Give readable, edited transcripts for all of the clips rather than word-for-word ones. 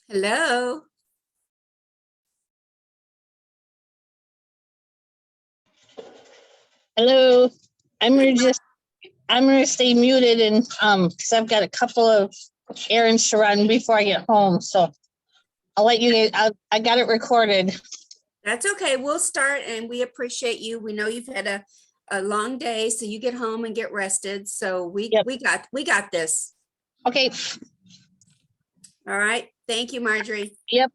Hello. Hello, I'm gonna stay muted and because I've got a couple of errands to run before I get home, so I'll let you guys. I got it recorded. That's okay. We'll start and we appreciate you. We know you've had a long day, so you get home and get rested. So Yep. we got this. Okay. All right. Thank you, Marjorie. Yep.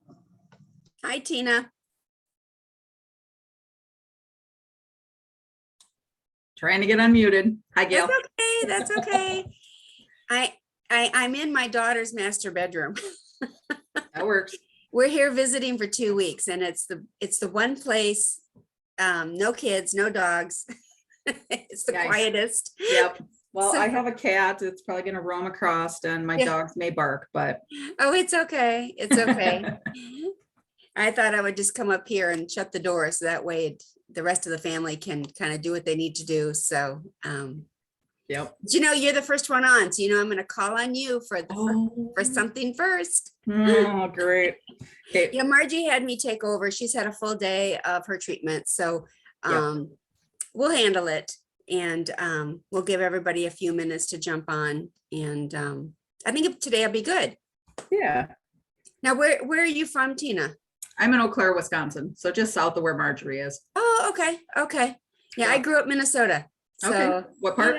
Hi, Tina. Trying to get unmuted. Hi, Gail. That's okay. That's okay. I'm in my daughter's master bedroom. That works. We're here visiting for 2 weeks, and it's the one place, no kids, no dogs. It's the Nice. quietest. Yep. Well, So- I have a cat. It's probably going to roam across and my Yeah. dogs may bark, but Oh, it's okay. It's okay. I thought I would just come up here and shut the door so that way the rest of the family can kind of do what they need to do. So, yep. you're the first one on, so I'm going to call on you for something first. Oh, great. Okay. Yeah, Margie had me take over. She's had a full day of her treatment, so we'll handle it, and we'll give everybody a few minutes to jump on. And I think today will be good. Yeah. Now, where are you from, Tina? I'm in Eau Claire, Wisconsin. So just south of where Marjorie is. Oh, okay. Okay. Yeah, I grew up Minnesota. So, Okay. What part?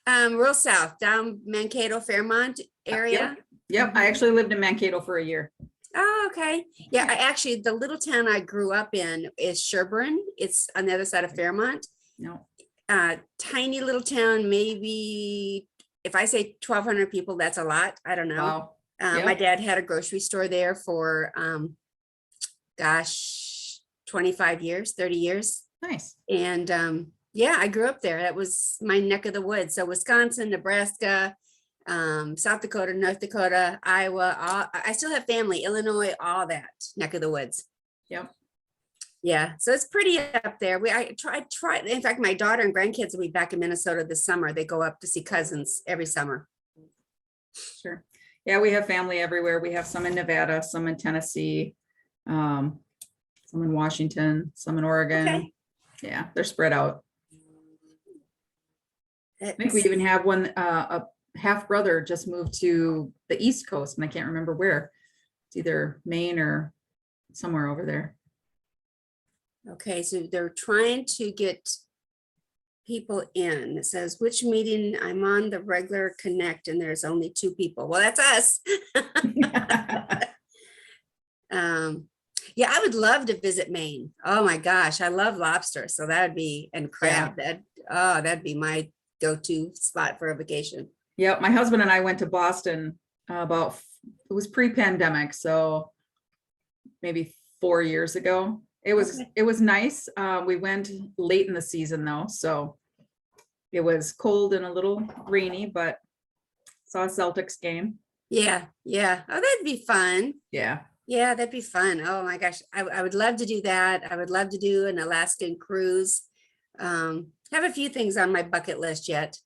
yeah. Real south, down Mankato, Fairmont area. Yep. I actually lived in Mankato for a year. Oh, okay. Yeah, the little town I grew up in is Sherburne. It's on the other side of Fairmont. No. Tiny little town, maybe if I say 1,200 people, that's a lot. I don't know. Wow. My dad had a grocery store there for, 25 years, 30 years. Nice. And yeah, I grew up there. That was my neck of the woods. So Wisconsin, Nebraska, South Dakota, North Dakota, Iowa, I still have family, Illinois, all that neck of the woods. Yep. Yeah, so it's pretty up there. I try. In fact, my daughter and grandkids will be back in Minnesota this summer. They go up to see cousins every summer. Sure. Yeah, we have family everywhere. We have some in Nevada, some in Tennessee, some in Washington, some in Oregon. Okay. Yeah, they're spread out. I think we even have one, a half brother just moved to the East Coast, and I can't remember where. It's either Maine or somewhere over there. Okay, so they're trying to get people in. It says, which meeting I'm on the regular connect, and there's only 2 people. Well, that's us. Yeah, I would love to visit Maine. Oh my gosh, I love lobster. So that would be, and crab. That'd be my go-to spot for a vacation. Yep, my husband and I went to Boston it was pre-pandemic, so maybe 4 years ago. It was nice. We went late in the season though, so it was cold and a little rainy, but saw a Celtics game. Yeah, yeah. Oh, that'd be fun. Yeah. Yeah, that'd be fun. Oh my gosh, I would love to do that. I would love to do an Alaskan cruise. Have a few things on my bucket list yet.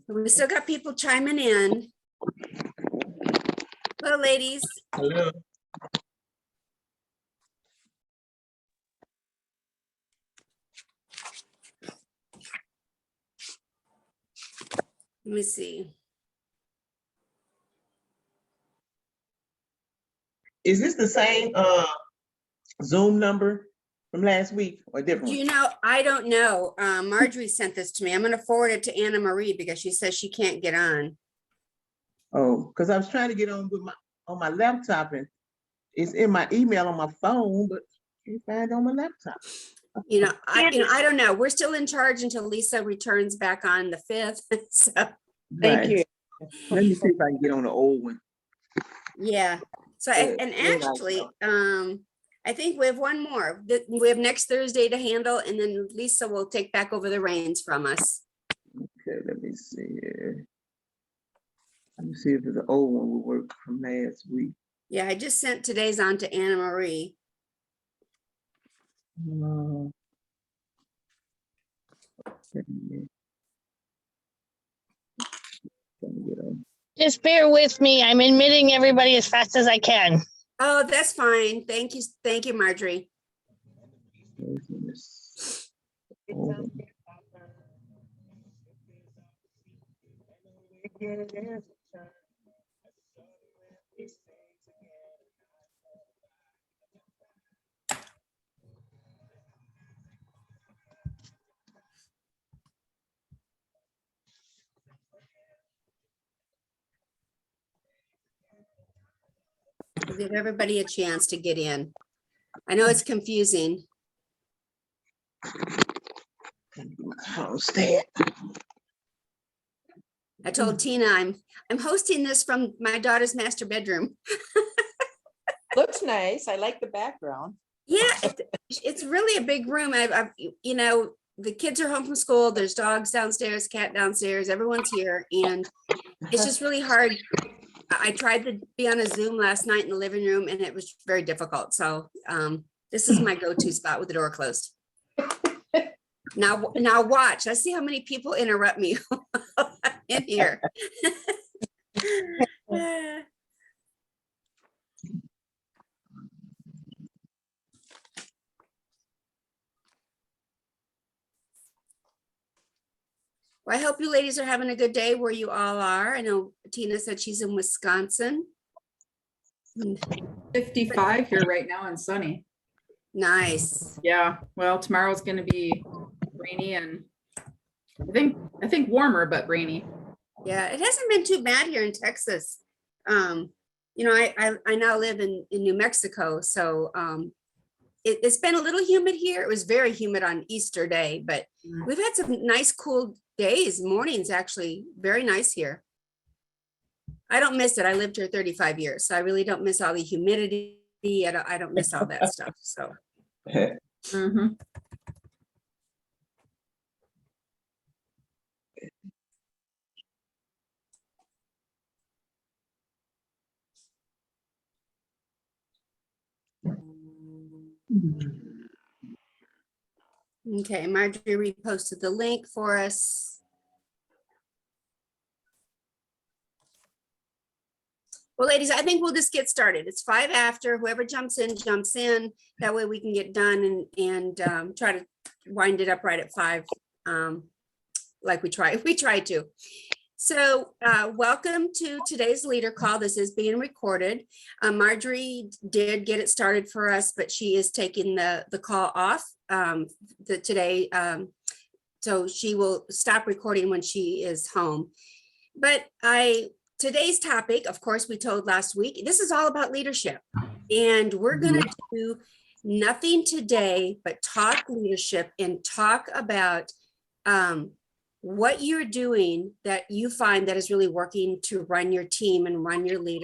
We still got people chiming in. Hello, ladies. Hello. Let me see. Is this the same Zoom number from last week or different? I don't know. Marjorie sent this to me. I'm going to forward it to Anna Marie because she says she can't get on. Oh, because I was trying to get on with my laptop, and it's in my email on my phone, but can't find it on my laptop. I don't know. We're still in charge until Lisa returns back on the 5th. So Thank you. Let me see if I can get on the old one. yeah. So and actually, I think we have one more. We have next Thursday to handle, and then Lisa will take back over the reins from us. Okay, let me see here. Let me see if the old one will work from last week. Yeah, I just sent today's on to Anna Marie. Okay. Let me get on. Just bear with me. I'm admitting everybody as fast as I can. Oh, that's fine. Thank you. Thank you, Marjorie. Give everybody a chance to get in. I know it's confusing. Homestead. I told Tina I'm hosting this from my daughter's master bedroom. Looks nice. I like the background. Yeah, it's really a big room. You know, the kids are home from school. There's dogs downstairs, cat downstairs. Everyone's here, and it's just really hard. I tried to be on a Zoom last night in the living room, and it was very difficult. So this is my go-to spot with the door closed. Now watch. Let's see how many people interrupt me in here. Well, I hope you ladies are having a good day where you all are. I know Tina said she's in Wisconsin. 55 here right now and sunny. Nice. Yeah, well, tomorrow's gonna be rainy and I think warmer, but rainy. Yeah, it hasn't been too bad here in Texas. You know, I now live in New Mexico, so it's been a little humid here. It was very humid on Easter Day, but we've had some nice cool days, mornings actually, very nice here. I don't miss it. I lived here 35 years, so I really don't miss all the humidity. I don't miss all that stuff, so. Mhm. Okay, Marjorie reposted the link for us. Well, ladies, I think we'll just get started. It's 5 after. Whoever jumps in, jumps in. That way we can get done and try to wind it up right at 5, like we try to. So welcome to today's leader call. This is being recorded. Marjorie did get it started for us, but she is taking the call off today. So she will stop recording when she is home. But today's topic, of course, we told last week, this is all about leadership. And we're going to do nothing today but talk leadership and talk about what you're doing that you find that is really working to run your team and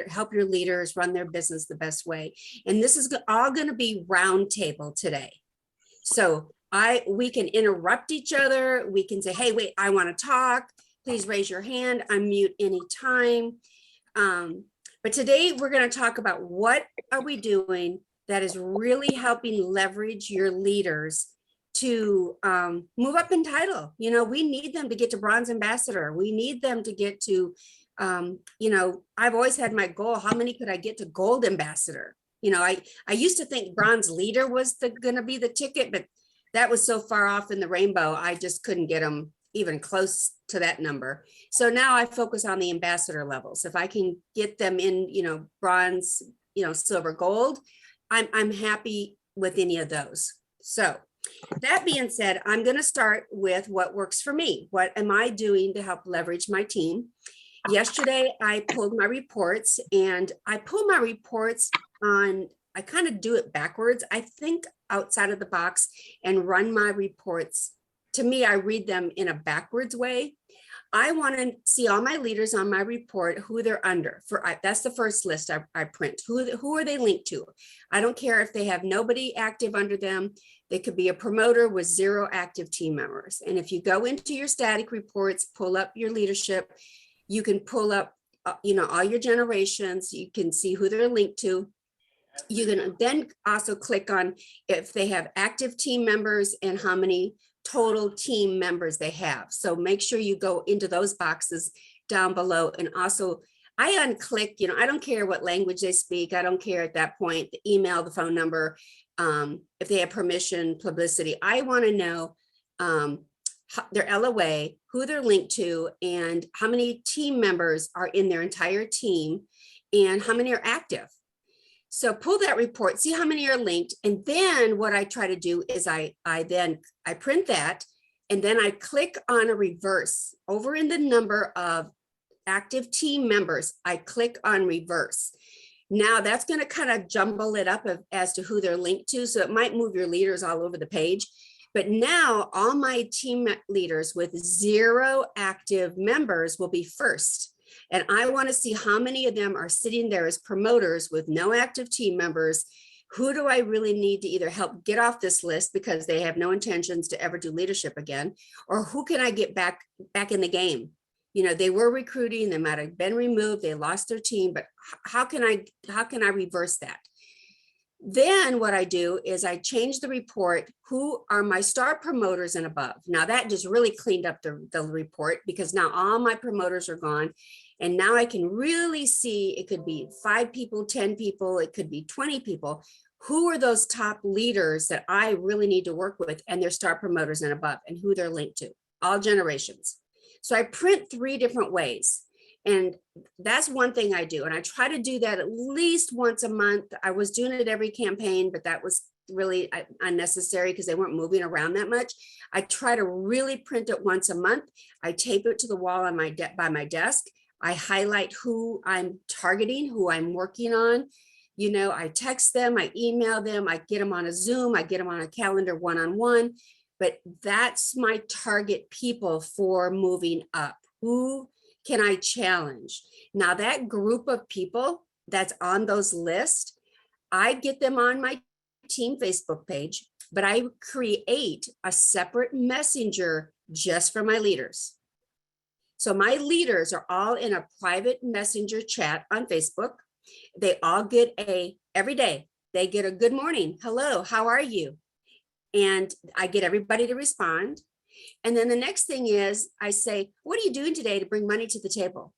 help your leaders run their business the best way. And this is all going to be roundtable today. So we can interrupt each other. We can say, hey, wait, I want to talk. Please raise your hand, unmute anytime. But today we're going to talk about what are we doing that is really helping leverage your leaders to move up in title. You know, we need them to get to bronze ambassador. We need them to get to, you know, I've always had my goal. How many could I get to gold ambassador? You know, I used to think bronze leader was going to be the ticket, but that was so far off in the rainbow. I just couldn't get them even close to that number. So now I focus on the ambassador levels. If I can get them in, you know, bronze, you know, silver, gold, I'm happy with any of those. So that being said, I'm going to start with what works for me. What am I doing to help leverage my team? Yesterday, I pulled my reports and I pull my reports on, I kind of do it backwards. I think outside of the box and run my reports. To me, I read them in a backwards way. I want to see all my leaders on my report, who they're under. That's the first list I print. Who are they linked to? I don't care if they have nobody active under them. They could be a promoter with 0 active team members. And if you go into your static reports, pull up your leadership, you can pull up, you know, all your generations. You can see who they're linked to. You can then also click on if they have active team members and how many total team members they have. So make sure you go into those boxes down below and also I unclick, I don't care what language they speak. I don't care at that point, the email, the phone number, if they have permission, publicity. I want to know their LOA, who they're linked to, and how many team members are in their entire team, and how many are active. So pull that report, see how many are linked. And then what I try to do is I print that, and then I click on a reverse over in the number of active team members. I click on reverse. Now that's going to kind of jumble it up as to who they're linked to. So it might move your leaders all over the page. But now all my team leaders with 0 active members will be first. And I want to see how many of them are sitting there as promoters with no active team members. Who do I really need to either help get off this list because they have no intentions to ever do leadership again? Or who can I get back in the game? They were recruiting, they might have been removed, they lost their team, but how can I reverse that? Then what I do is I change the report, who are my star promoters and above. Now that just really cleaned up the report, because now all my promoters are gone. And now I can really see, it could be 5 people, 10 people, it could be 20 people. Who are those top leaders that I really need to work with, and their star promoters and above, and who they're linked to, all generations. So I print 3 different ways. And that's one thing I do. And I try to do that at least once a month. I was doing it every campaign, but that was really unnecessary because they weren't moving around that much. I try to really print it once a month. I tape it to the wall on by my desk. I highlight who I'm targeting, who I'm working on. I text them, I email them, I get them on a Zoom, I get them on a calendar one-on-one. But that's my target people for moving up. Who can I challenge? Now that group of people that's on those lists, I get them on my team Facebook page, but I create a separate messenger just for my leaders. So my leaders are all in a private messenger chat on Facebook. They all get every day, they get a good morning, hello, how are you? And I get everybody to respond. And then the next thing is I say, what are you doing today to bring money to the table?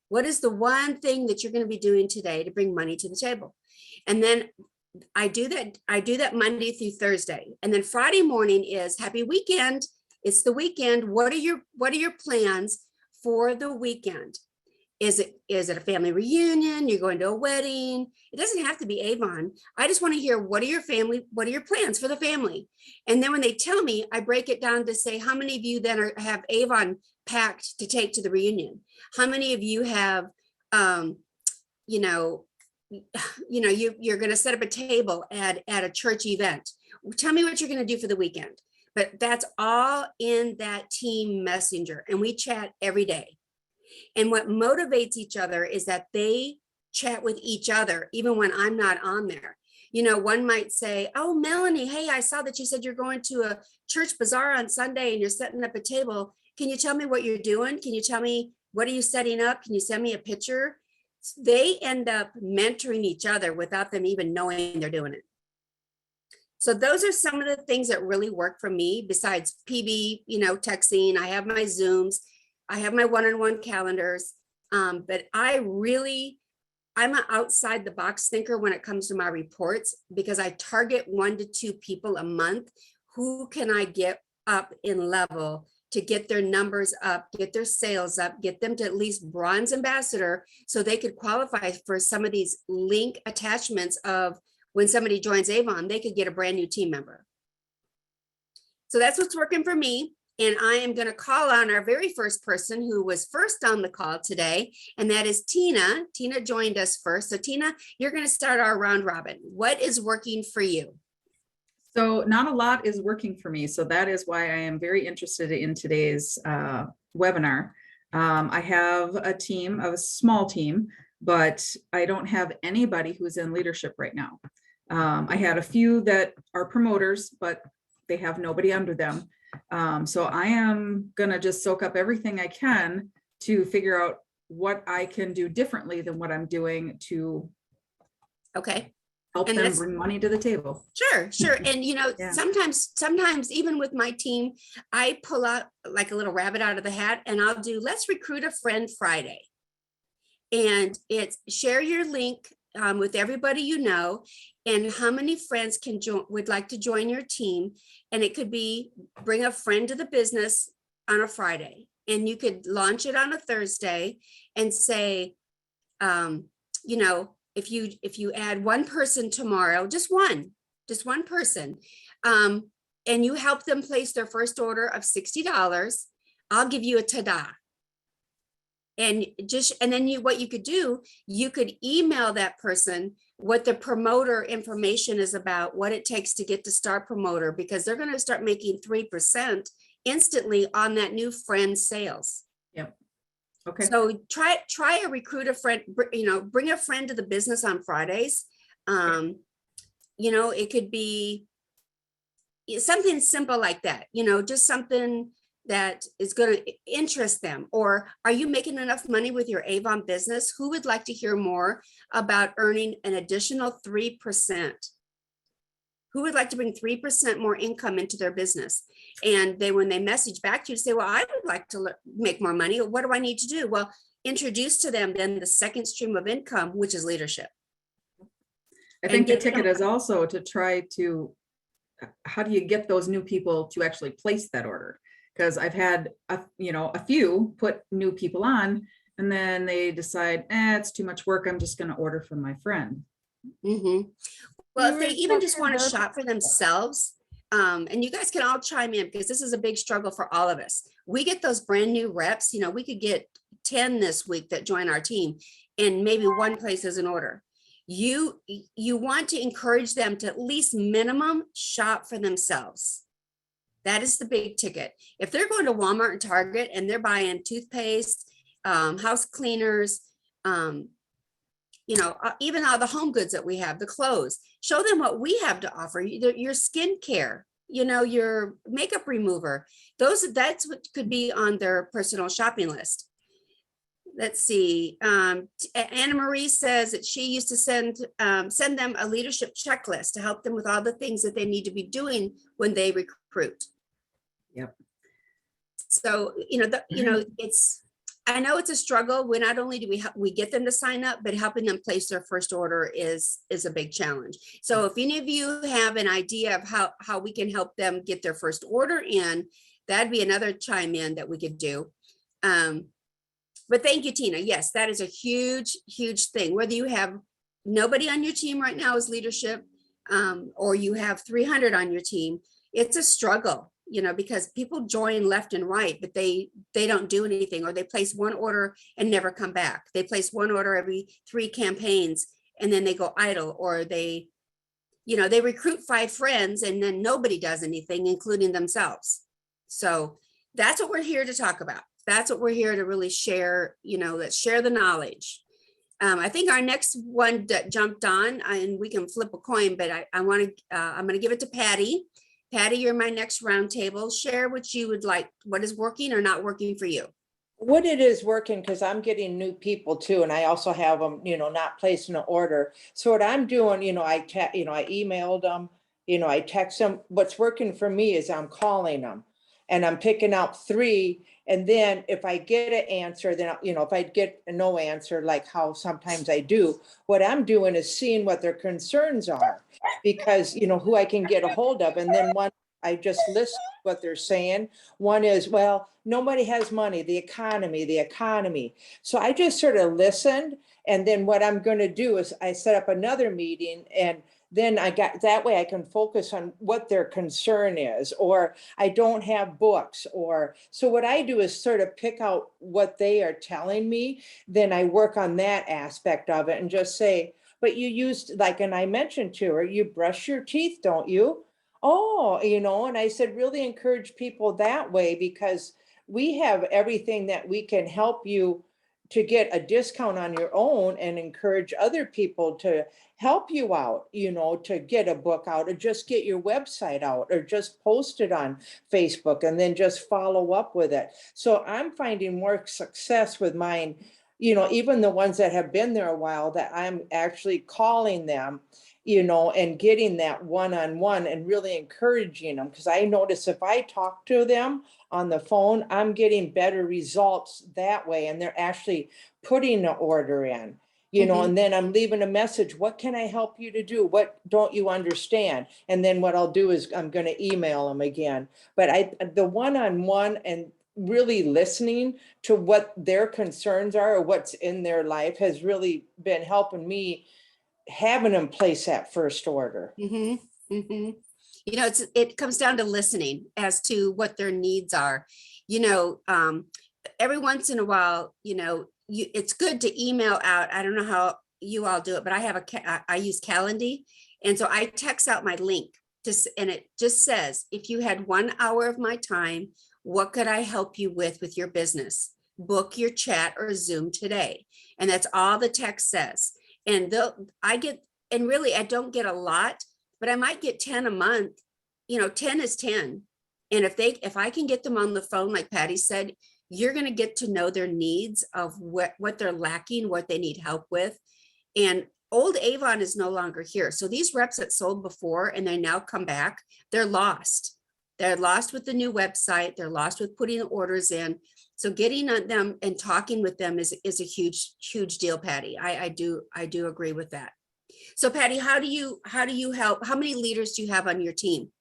What is the one thing that you're going to be doing today to bring money to the table? And then I do that Monday through Thursday. And then Friday morning is happy weekend. It's the weekend. What are your plans for the weekend? Is it a family reunion? You're going to a wedding? It doesn't have to be Avon. I just want to hear, what are your plans for the family? And then when they tell me, I break it down to say, how many of you then have Avon packed to take to the reunion? How many of you have, you're going to set up a table at a church event? Tell me what you're going to do for the weekend. But that's all in that team messenger, and we chat every day. And what motivates each other is that they chat with each other, even when I'm not on there. One might say, oh, Melanie, hey, I saw that you said you're going to a church bazaar on Sunday and you're setting up a table. Can you tell me what you're doing? Can you tell me, what are you setting up? Can you send me a picture? They end up mentoring each other without them even knowing they're doing it. So those are some of the things that really work for me besides PB, texting. I have my Zooms. I have my one-on-one calendars, but I'm an outside the box thinker when it comes to my reports, because I target 1 to 2 people a month. Who can I get up in level to get their numbers up, get their sales up, get them to at least bronze ambassador so they could qualify for some of these link attachments of when somebody joins Avon, they could get a brand new team member. So that's what's working for me. And I am going to call on our very first person who was first on the call today, and that is Tina. Tina joined us first. So Tina, you're going to start our round robin. What is working for you? So not a lot is working for me. So that is why I am very interested in today's webinar. I have a small team, but I don't have anybody who's in leadership right now. I had a few that are promoters, but they have nobody under them. So I am gonna just soak up everything I can to figure out what I can do differently than what I'm doing to help And them bring money to the table. Sure. And Yeah. sometimes even with my team, I pull out like a little rabbit out of the hat and I'll do, let's recruit a friend Friday. And it's share your link with everybody you know, and how many friends can join, would like to join your team. And it could be bring a friend to the business on a Friday, and you could launch it on a Thursday and say, you know, if you add one person tomorrow, just one person, and you help them place their first order of $60, I'll give you a ta-da. And then what you could do, you could email that person what the promoter information is about, what it takes to get to Star Promoter, because they're going to start making 3% instantly on that new friend sales. Yep. Okay. So try a recruit a friend, you know, bring a friend to the business on Fridays. You know, it could be something simple like that, you know, just something that is going to interest them. Or are you making enough money with your Avon business? Who would like to hear more about earning an additional 3%? Who would like to bring 3% more income into their business? And when they message back to you, say, well, I would like to make more money. What do I need to do? Well, introduce to them then the second stream of income, which is leadership. I think the get ticket them- is also to try to, how do you get those new people to actually place that order? Because I've had, a few put new people on, and then they decide, it's too much work. I'm just going to order from my friend. Mhm. Well, if they even just want to shop for themselves, and you guys can all chime in, because this is a big struggle for all of us. We get those brand new reps, you know, we could get 10 this week that join our team, and maybe one places an order. You want to encourage them to at least minimum shop for themselves. That is the big ticket. If they're going to Walmart and Target and they're buying toothpaste, house cleaners, even all the home goods that we have, the clothes, show them what we have to offer. Your skincare, your makeup remover, that's what could be on their personal shopping list. Let's see. Anna Marie says that she used to send them a leadership checklist to help them with all the things that they need to be doing when they recruit. Yep. So, I know it's a struggle. We not only do we get them to sign up, but helping them place their first order is a big challenge. So if any of you have an idea of how we can help them get their first order in, that'd be another chime in that we could do. But thank you, Tina. Yes, that is a huge, huge thing. Whether you have nobody on your team right now as leadership, or you have 300 on your team, it's a struggle, because people join left and right, but they don't do anything, or they place one order and never come back. They place one order every 3 campaigns and then they go idle, or they recruit 5 friends and then nobody does anything, including themselves. So that's what we're here to talk about. That's what we're here to really share, let's share the knowledge. I think our next one that jumped on, and we can flip a coin, but I'm going to give it to Patty. Patty, you're my next roundtable. Share what you would like, what is working or not working for you. What it is working, because I'm getting new people too, and I also have them, not placing an order. So what I'm doing, I emailed them, I text them. What's working for me is I'm calling them, and I'm picking out 3. And then if I get an answer, then, if I get a no answer, like how sometimes I do, what I'm doing is seeing what their concerns are, because, who I can get a hold of. And then one, I just list what they're saying. One is, well, nobody has money, the economy. So I just sort of listened. And then what I'm going to do is I set up another meeting, and then that way I can focus on what their concern is, or I don't have books, so what I do is sort of pick out what they are telling me. Then I work on that aspect of it and just say, but you used, and I mentioned to her, you brush your teeth, don't you? Oh, and I said, really encourage people that way, because we have everything that we can help you to get a discount on your own, and encourage other people to help you out, to get a book out, or just get your website out, or just post it on Facebook and then just follow up with it. So I'm finding more success with mine, even the ones that have been there a while, that I'm actually calling them, and getting that one-on-one and really encouraging them. Because I notice if I talk to them on the phone, I'm getting better results that way. And they're actually putting the order in, Mhm. and then I'm leaving a message. What can I help you to do? What don't you understand? And then what I'll do is I'm going to email them again. But the one-on-one and really listening to what their concerns are or what's in their life has really been helping me having them place that first order. Mhm, mhm. It comes down to listening as to what their needs are. You know, every once in a while, it's good to email out. I don't know how you all do it, but I use Calendly. And so I text out my link and it just says, if you had 1 hour of my time, what could I help you with your business? Book your chat or Zoom today. And that's all the text says. And really, I don't get a lot, but I might get 10 a month. 10 is 10. And if I can get them on the phone, like Patty said, you're going to get to know their needs of what they're lacking, what they need help with. And old Avon is no longer here. So these reps that sold before and they now come back, they're lost. They're lost with the new website. They're lost with putting the orders in. So getting on them and talking with them is a huge, huge deal, Patty. I do agree with that. So Patty, how do you help? How many leaders do you have on your team?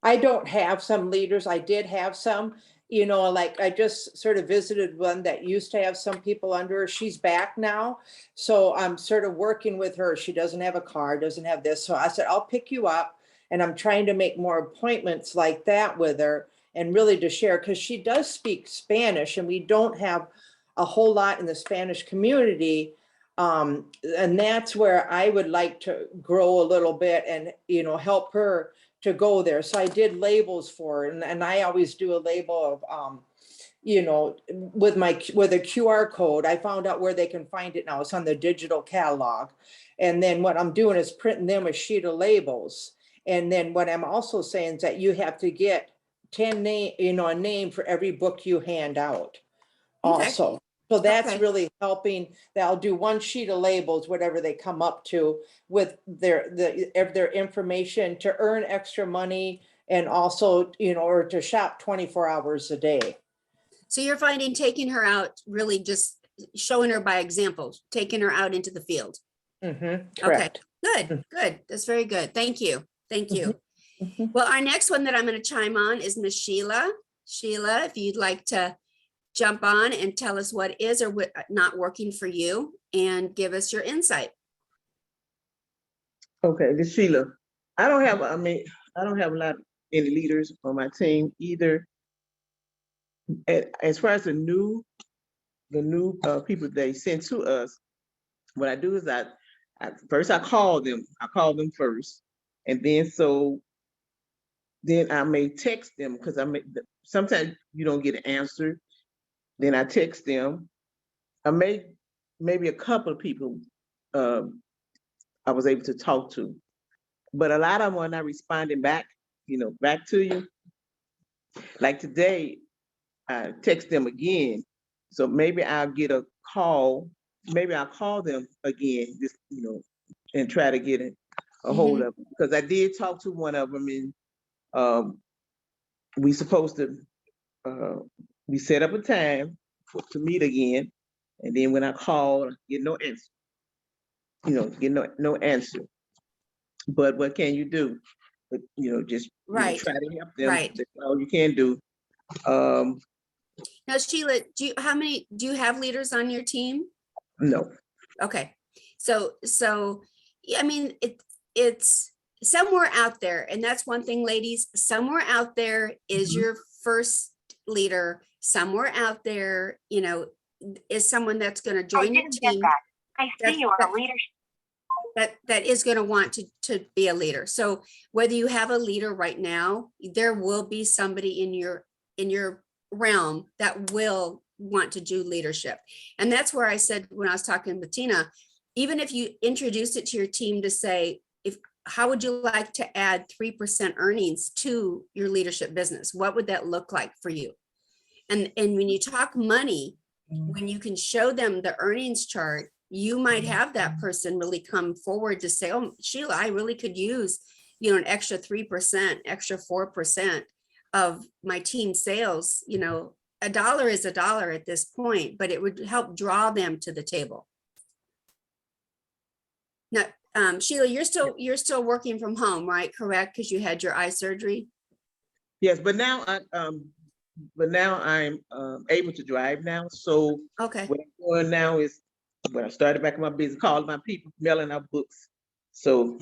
I don't have some leaders. I did have some, like I just sort of visited one that used to have some people under her. She's back now. So I'm sort of working with her. She doesn't have a car, doesn't have this. So I said, I'll pick you up. And I'm trying to make more appointments like that with her and really to share, because she does speak Spanish and we don't have a whole lot in the Spanish community. And that's where I would like to grow a little bit and, help her to go there. So I did labels for her, and I always do a label of, with a QR code. I found out where they can find it now. It's on the digital catalog. And then what I'm doing is printing them a sheet of labels. And then what I'm also saying is that you have to get 10 a name for every book you hand out Okay. also. So that's Okay. really helping. I'll do one sheet of labels, whatever they come up to, with their information to earn extra money and also, or to shop 24 hours a day. So you're finding taking her out, really just showing her by example, taking her out into the field. Correct. Good. That's very good. Thank you. Thank you. Mhm. Well, our next one that I'm going to chime on is Miss Sheila. Sheila, if you'd like to jump on and tell us what is or what not working for you and give us your insight. Okay, this Sheila. I don't have a lot of any leaders on my team either. As far as the new people they send to us, what I do is I first I call them. I call them first, and then I may text them because sometimes you don't get an answer. Then I text them. Maybe a couple of people I was able to talk to, but a lot of them are not responding back. Back to you. Like today, I text them again, so maybe I'll get a call. Maybe I'll call them again, just and try to get a hold of them, because I did talk to one of them, and we supposed to we set up a time to meet again, and then when I called, get no answer. Get no answer. But what can you do? But just Right. try to help them. Right. That's all you can do. Now, Sheila, do you have leaders on your team? No. Okay. So yeah, I mean, it's somewhere out there. And that's one thing, ladies, somewhere out there is Mhm. your first leader. Somewhere out there, is someone that's going to join your team. I see you are a leader. That is going to want to be a leader. So whether you have a leader right now, there will be somebody in your realm that will want to do leadership. And that's where I said, when I was talking with Tina, even if you introduced it to your team to say, how would you like to add 3% earnings to your leadership business? What would that look like for you? And when you talk money, when you can show them the earnings chart, you might have that person really come forward to say, oh, Sheila, I really could use, an extra 3%, extra 4% of my team sales. A dollar is a dollar at this point, but it would help draw them to the table. Now, Sheila, you're still working from home, right? Correct? Because you had your eye surgery. Yes, but now I'm able to drive now. So Okay. what I'm doing now is, when I started back in my business, calling my people, mailing out books. So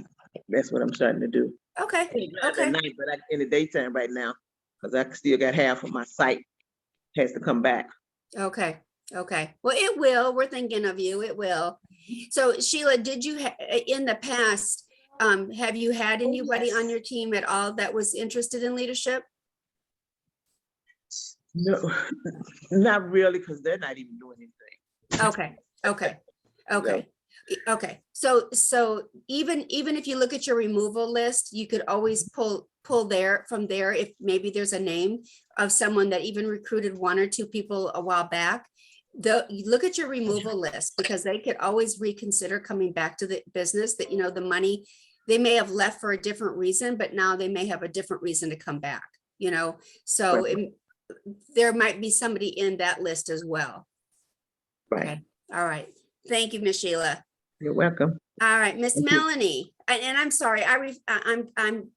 that's what I'm starting to do. Okay. I can't drive Okay. at night, but in the daytime right now, because I still got half of my sight has to come back. Okay. Okay. Well, it will. We're thinking of you. It will. So Sheila, did you in the past, have you had anybody on your team at all that was interested in leadership? No, not really, because they're not even doing anything. Okay. Okay. Okay. Okay. So even if you look at your removal list, you could always pull there from there if maybe there's a name of someone that even recruited 1 or 2 people a while back. You look at your removal list, because they could always reconsider coming back to the business, that the money they may have left for a different reason, but now they may have a different reason to come back, so there might be somebody in that list as well. Right. Okay. All right. Thank you, Miss Sheila. You're welcome. All right, Miss Thank you. Melanie, and I'm sorry, I'm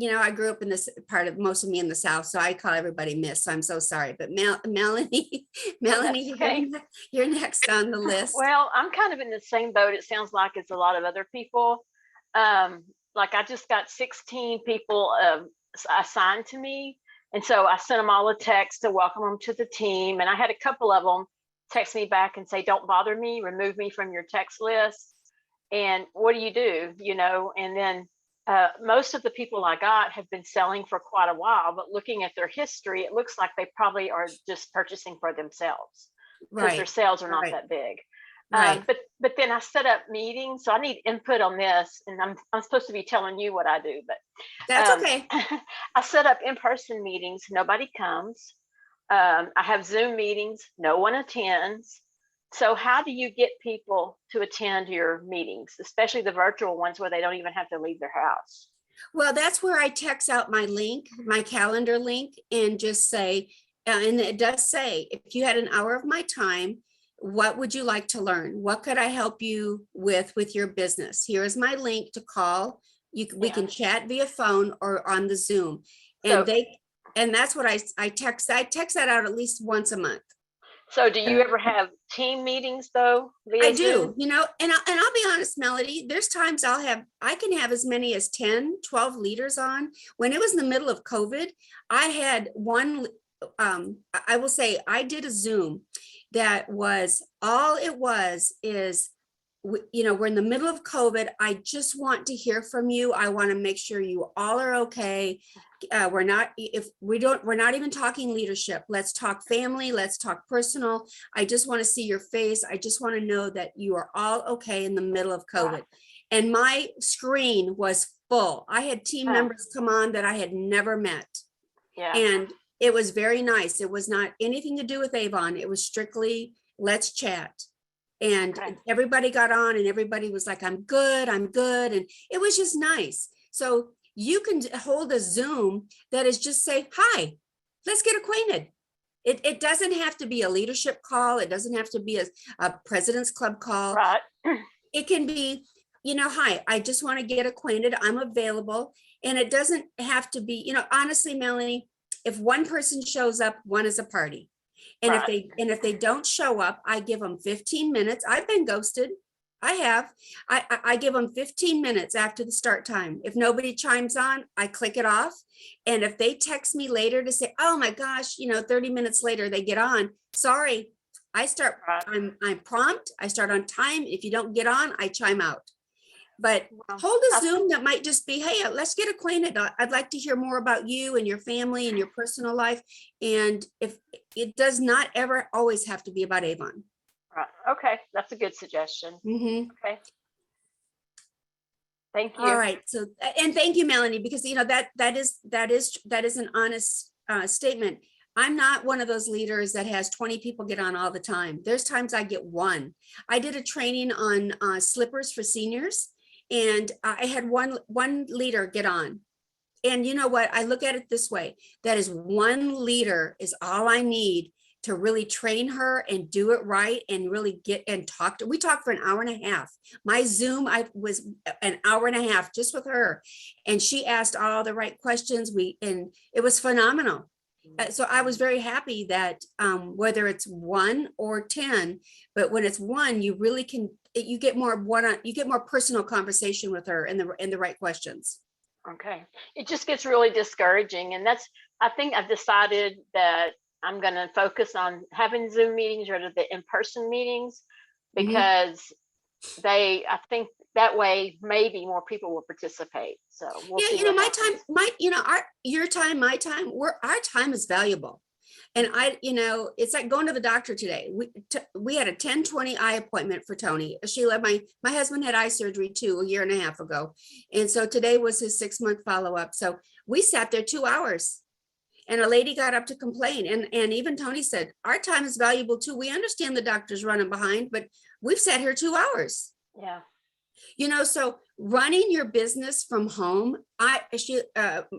I grew up in this part of, most of me in the South, so I call everybody Miss, so I'm so sorry, but Melanie, Melanie, okay. you're next on the list. Well, I'm kind of in the same boat. It sounds like it's a lot of other people. Like I just got 16 people assigned to me. And so I sent them all a text to welcome them to the team. And I had a couple of them text me back and say, don't bother me, remove me from your text list. And what do? And then most of the people I got have been selling for quite a while, but looking at their history, it looks like they probably are just purchasing for themselves because their Right, sales are not right. that big. right. But then I set up meetings, so I need input on this, and I'm supposed to be telling you what I do, but That's okay. I set up in-person meetings. Nobody comes. I have Zoom meetings. No one attends. So how do you get people to attend your meetings, especially the virtual ones where they don't even have to leave their house? Well, that's where I text out my link, my calendar link, and just say, and it does say, if you had an hour of my time, what would you like to learn? What could I help you with your business? Here is my link to call. We Yeah. can chat via phone or on the Zoom. So- And that's what I text that out at least once a month. So do you ever have team meetings though? Via I do, Zoom? and I'll be honest, Melody, there's times I can have as many as 10, 12 leaders on. When it was in the middle of COVID, I had one, I will say I did a Zoom that was, all it was is, we're in the middle of COVID. I just want to hear from you. I want to make sure you all are okay. We're not even talking leadership. Let's talk family. Let's talk personal. I just want to see your face. I just want to know that you are all okay in the middle of COVID. And my screen was full. I had team members come on that I had never met. Yeah. And it was very nice. It was not anything to do with Avon. It was strictly, let's chat. And Okay. everybody got on and everybody was like, I'm good. And it was just nice. So you can hold a Zoom that is just say, hi, let's get acquainted. It doesn't have to be a leadership call. It doesn't have to be a President's Club call. Right. It can be, hi, I just want to get acquainted. I'm available. And it doesn't have to be, honestly, Melanie, if one person shows up, one is a party. And if they don't show up, I give them 15 minutes. I've been ghosted. I have. I give them 15 minutes after the start time. If nobody chimes on, I click it off. And if they text me later to say, oh my gosh, 30 minutes later they get on, sorry, I'm prompt. I start on time. If you don't get on, I chime out. But hold a Zoom that might just be, hey, let's get acquainted. I'd like to hear more about you and your family and your personal life. And if it does not ever always have to be about Avon. Right. Okay. That's a good suggestion. Mm-hmm. Okay. Thank you. All right. So, and thank you, Melanie, because that is an honest statement. I'm not one of those leaders that has 20 people get on all the time. There's times I get one. I did a training on slippers for seniors, and I had one leader get on. And you know what? I look at it this way. That is one leader is all I need to really train her and do it right and really get and talk to. We talked for an hour and a half. My Zoom, I was an hour and a half just with her. And she asked all the right questions. And it was phenomenal. So I was very happy that whether it's 1 or 10, but when it's one, you really can, you get more personal conversation with her and the right questions. Okay. It just gets really discouraging. And I think I've decided that I'm going to focus on having Zoom meetings rather than in-person meetings, because I think that way maybe more people will participate. So we'll see what happens. Your time, my time, our time is valuable. And it's like going to the doctor today. We had a 10:20 eye appointment for Tony. Sheila, my husband had eye surgery too, a year and a half ago. And so today was his 6-month follow-up. So we sat there 2 hours and a lady got up to complain. And even Tony said, our time is valuable too. We understand the doctor's running behind, but we've sat here 2 hours. Yeah. So running your business from home,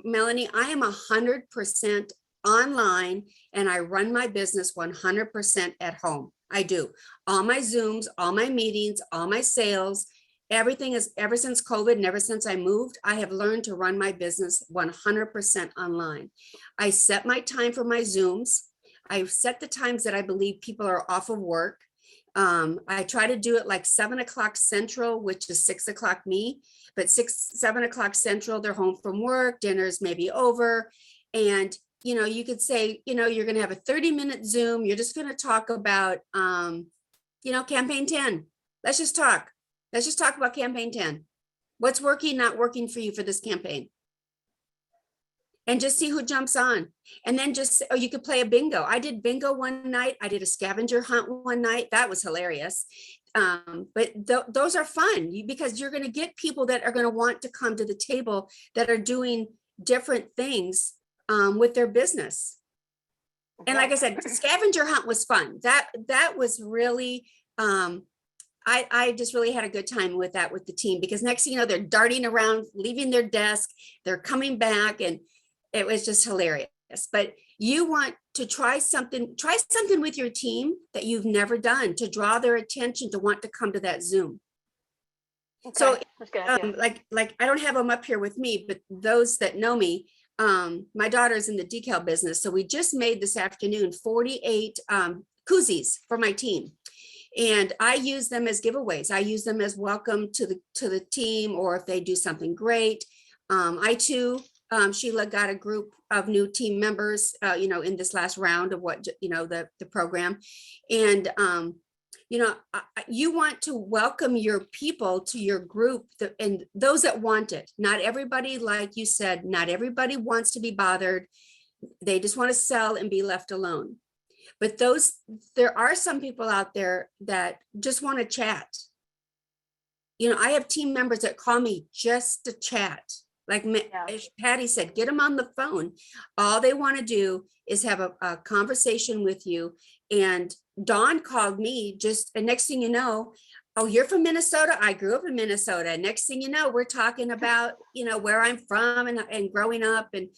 Melanie, I am 100% online, and I run my business 100% at home. I do all my Zooms, all my meetings, all my sales, everything is ever since COVID and ever since I moved, I have learned to run my business 100% online. I set my time for my Zooms. I set the times that I believe people are off of work. I try to do it like 7 o'clock Central, which is 6 o'clock me, but 7 o'clock Central, they're home from work, dinner's maybe over. And you could say, you're going to have a 30-minute Zoom. You're just going to talk about, campaign 10. Let's just talk about campaign 10. What's working, not working for you for this campaign? And just see who jumps on. And then you could play a bingo. I did bingo one night. I did a scavenger hunt one night. That was hilarious. But those are fun because you're going to get people that are going to want to come to the table that are doing different things with their business. And like I said, scavenger hunt was fun. That was really, I just really had a good time with that with the team, because next thing you know, they're darting around, leaving their desk, they're coming back, and it was just hilarious. But you want to try something with your team that you've never done to draw their attention to want to come to that Zoom. Okay, So that's good. like I don't have them up here with me, but those that know me, my daughter's in the decal business. So we just made this afternoon 48 koozies for my team. And I use them as giveaways. I use them as welcome to the team, or if they do something great. I too, Sheila, got a group of new team members, in this last round of the program. And, you want to welcome your people to your group, and those that want it. Not everybody, like you said, not everybody wants to be bothered. They just want to sell and be left alone. But there are some people out there that just want to chat. I have team members that call me just to chat. Like Patty said, get them on the phone. All they want to do is have a conversation with you. And Dawn called me and next thing you know, oh, you're from Minnesota. I grew up in Minnesota. Next thing you know, we're talking about, where I'm from and growing up. And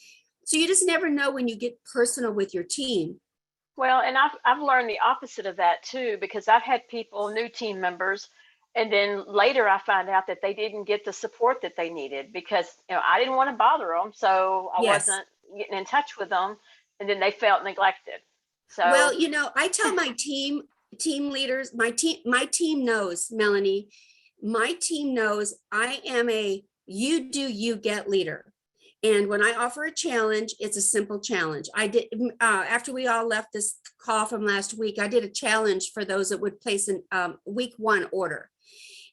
so you just never know when you get personal with your team. Well, and I've learned the opposite of that too, because I've had new team members, and then later I find out that they didn't get the support that they needed because I didn't want to bother them, so I wasn't getting in touch with them, and then they felt neglected. So well, I tell my team leaders, my team knows, Melanie, my team knows I am a you do you get leader. And when I offer a challenge, it's a simple challenge. I did, after we all left this call from last week, I did a challenge for those that would place an week 1 order.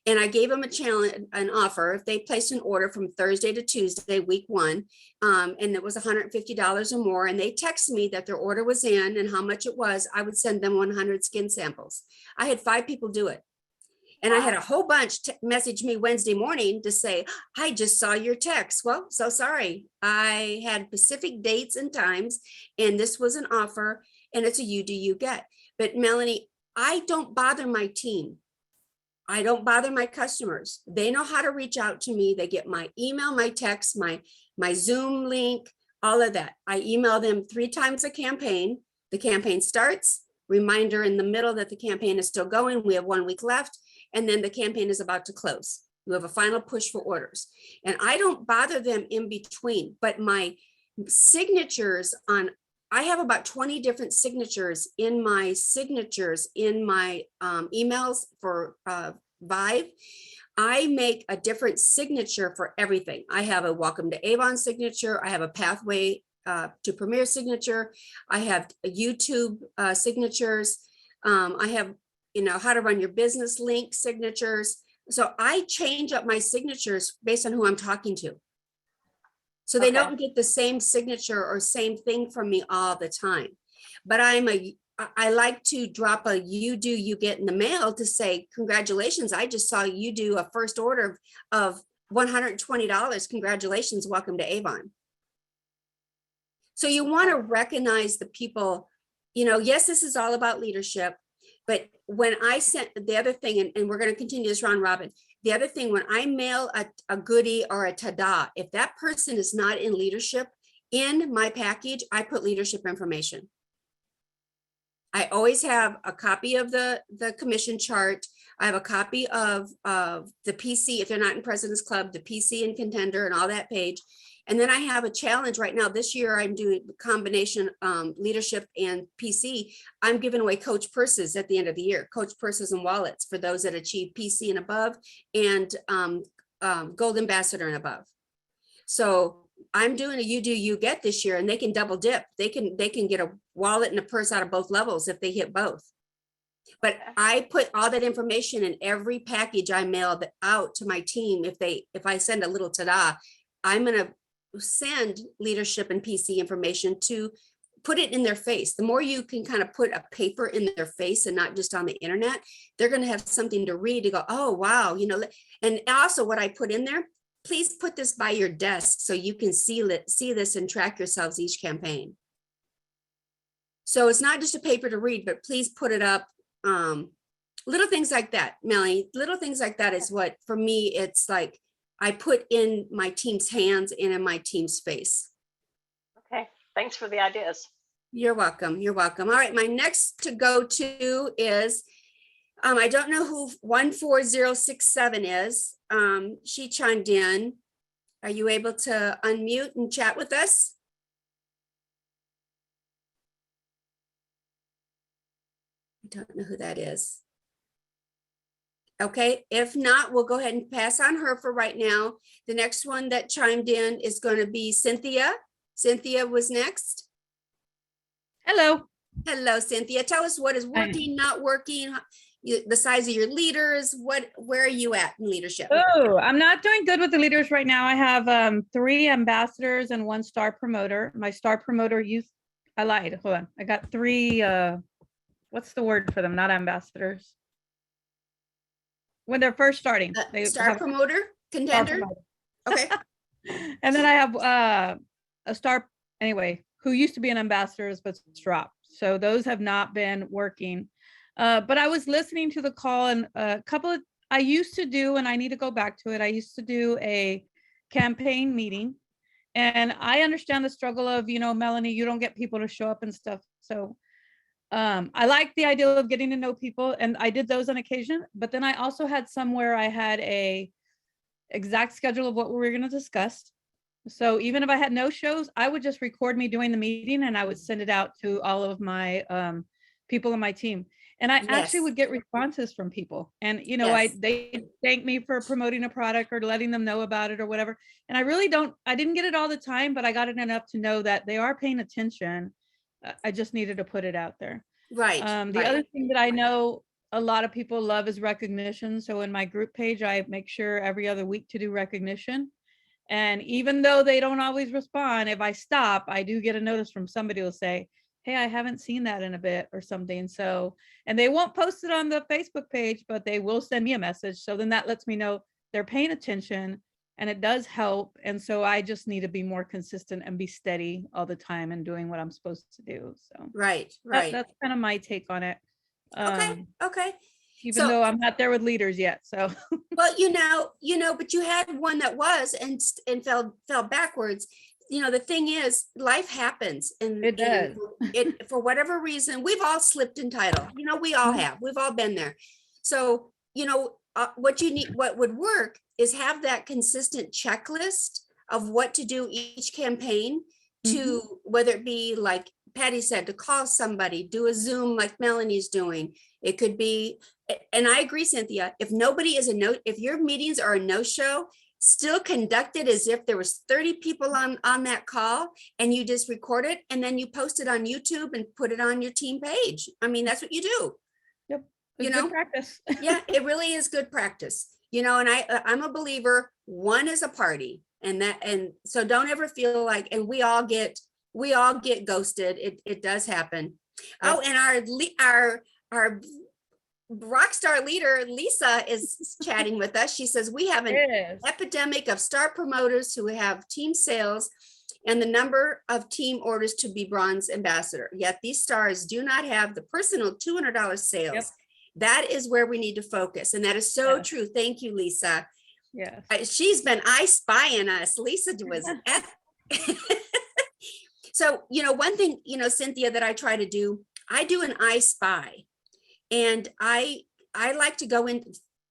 And I gave them a challenge, an offer. If they placed an order from Thursday to Tuesday, week 1, and it was $150 or more, and they texted me that their order was in and how much it was, I would send them 100 skin samples. I had 5 people do it. And I had a whole bunch message me Wednesday morning to say, I just saw your text. Well, so sorry. I had specific dates and times, and this was an offer, and it's a you do you get. But Melanie, I don't bother my team. I don't bother my customers. They know how to reach out to me. They get my email, my text, my Zoom link, all of that. I email them 3 times a campaign. The campaign starts, reminder in the middle that the campaign is still going. We have 1 week left, and then the campaign is about to close. We have a final push for orders. And I don't bother them in between, but my signatures on, I have about 20 different signatures in my emails for Vive. I make a different signature for everything. I have a welcome to Avon signature. I have a pathway to Premier signature. I have YouTube signatures. I have, how to run your business link signatures. So I change up my signatures based on who I'm talking to. So they Okay. don't get the same signature or same thing from me all the time. But I like to drop a you do you get in the mail to say, congratulations, I just saw you do a first order of $120. Congratulations, welcome to Avon. So you want to recognize the people, yes, this is all about leadership, but when I sent the other thing, and we're going to continue this round robin, the other thing, when I mail a goodie or a ta-da, if that person is not in leadership, in my package, I put leadership information. I always have a copy of the commission chart. I have a copy of the PC, if they're not in President's Club, the PC and contender and all that page. And then I have a challenge right now. This year I'm doing a combination leadership and PC. I'm giving away coach purses at the end of the year, coach purses and wallets for those that achieve PC and above, and gold ambassador and above. So I'm doing a you do you get this year, and they can double dip. They can get a wallet and a purse out of both levels if they hit both. But I put all that information in every package I mail out to my team. If I send a little ta-da, I'm going to send leadership and PC information to put it in their face. The more you can kind of put a paper in their face and not just on the internet, they're going to have something to read to go, oh, wow. And also what I put in there, please put this by your desk so you can see this and track yourselves each campaign. So it's not just a paper to read, but please put it up. Little things like that, Melanie, little things like that is what, for me, it's like I put in my team's hands and in my team's face. Okay, thanks for the ideas. You're welcome. You're welcome. All right, my next to go to is, I don't know who 14067 is. She chimed in. Are you able to unmute and chat with us? I don't know who that is. Okay, if not, we'll go ahead and pass on her for right now. The next one that chimed in is going to be Cynthia. Cynthia was next. Hello. Hello, Cynthia. Tell us what is working, not working, the size of your leaders. Where are you at in leadership? Oh, I'm not doing good with the leaders right now. I have 3 ambassadors and 1 star promoter. My star promoter I lied. Hold on. I got 3, what's the word for them? Not ambassadors. When they're first starting. They Star have promoter, star contender. promoter. Okay. And then I have a star, anyway, who used to be an ambassador but dropped. So those have not been working. But I was listening to the call, and I used to do, and I need to go back to it. I used to do a campaign meeting, and I understand the struggle of, Melanie, you don't get people to show up and stuff. So I like the idea of getting to know people, and I did those on occasion, but then I also had some where I had a exact schedule of what we were going to discuss. So even if I had no shows, I would just record me doing the meeting and I would send it out to all of my people on my team. And I actually Yes. would get responses from people, and Yes. they thank me for promoting a product or letting them know about it or whatever. And I didn't get it all the time, but I got it enough to know that they are paying attention. I just needed to put it out there. Right. The right. other thing that I know a lot of people love is recognition. So in my group page, I make sure every other week to do recognition. And even though they don't always respond, if I stop, I do get a notice from somebody who'll say, hey, I haven't seen that in a bit or something. So, and they won't post it on the Facebook page, but they will send me a message. So then that lets me know they're paying attention and it does help. And so I just need to be more consistent and be steady all the time and doing what I'm supposed to do. So Right, right. that's kind of my take on it. Okay, okay. Even So, though I'm not there with leaders yet. So well, but you had one that was and fell backwards. You know, the thing is, life happens and It does. it for whatever reason, we've all slipped in title. You know, we all Mhm. have. We've all been there. So, what you need, what would work is have that consistent checklist of what to do each campaign to whether it be like Patty said, to call somebody, do a Zoom like Melanie's doing. It could be, and I agree, Cynthia, if nobody is if your meetings are a no-show, still conducted as if there was 30 people on that call and you just record it and then you post it on YouTube and put it on your team page. I mean, that's what you do. Yep. You It's good know? practice. Yeah, it really is good practice. And I'm a believer, one is a party and so don't ever feel like, and we all get ghosted. It does happen. Yep. Oh, and our rock star leader, Lisa, is chatting with us. She says, we have an It is. epidemic of star promoters who have team sales and the number of team orders to be bronze ambassador. Yet these stars do not have the personal $200 sales. Yep. That is where we need to focus. And that is so Yes. true. Thank you, Lisa. Yes. She's been spying us. Lisa was so, one thing, Cynthia, that I try to do, I do an I Spy. And I like to go in,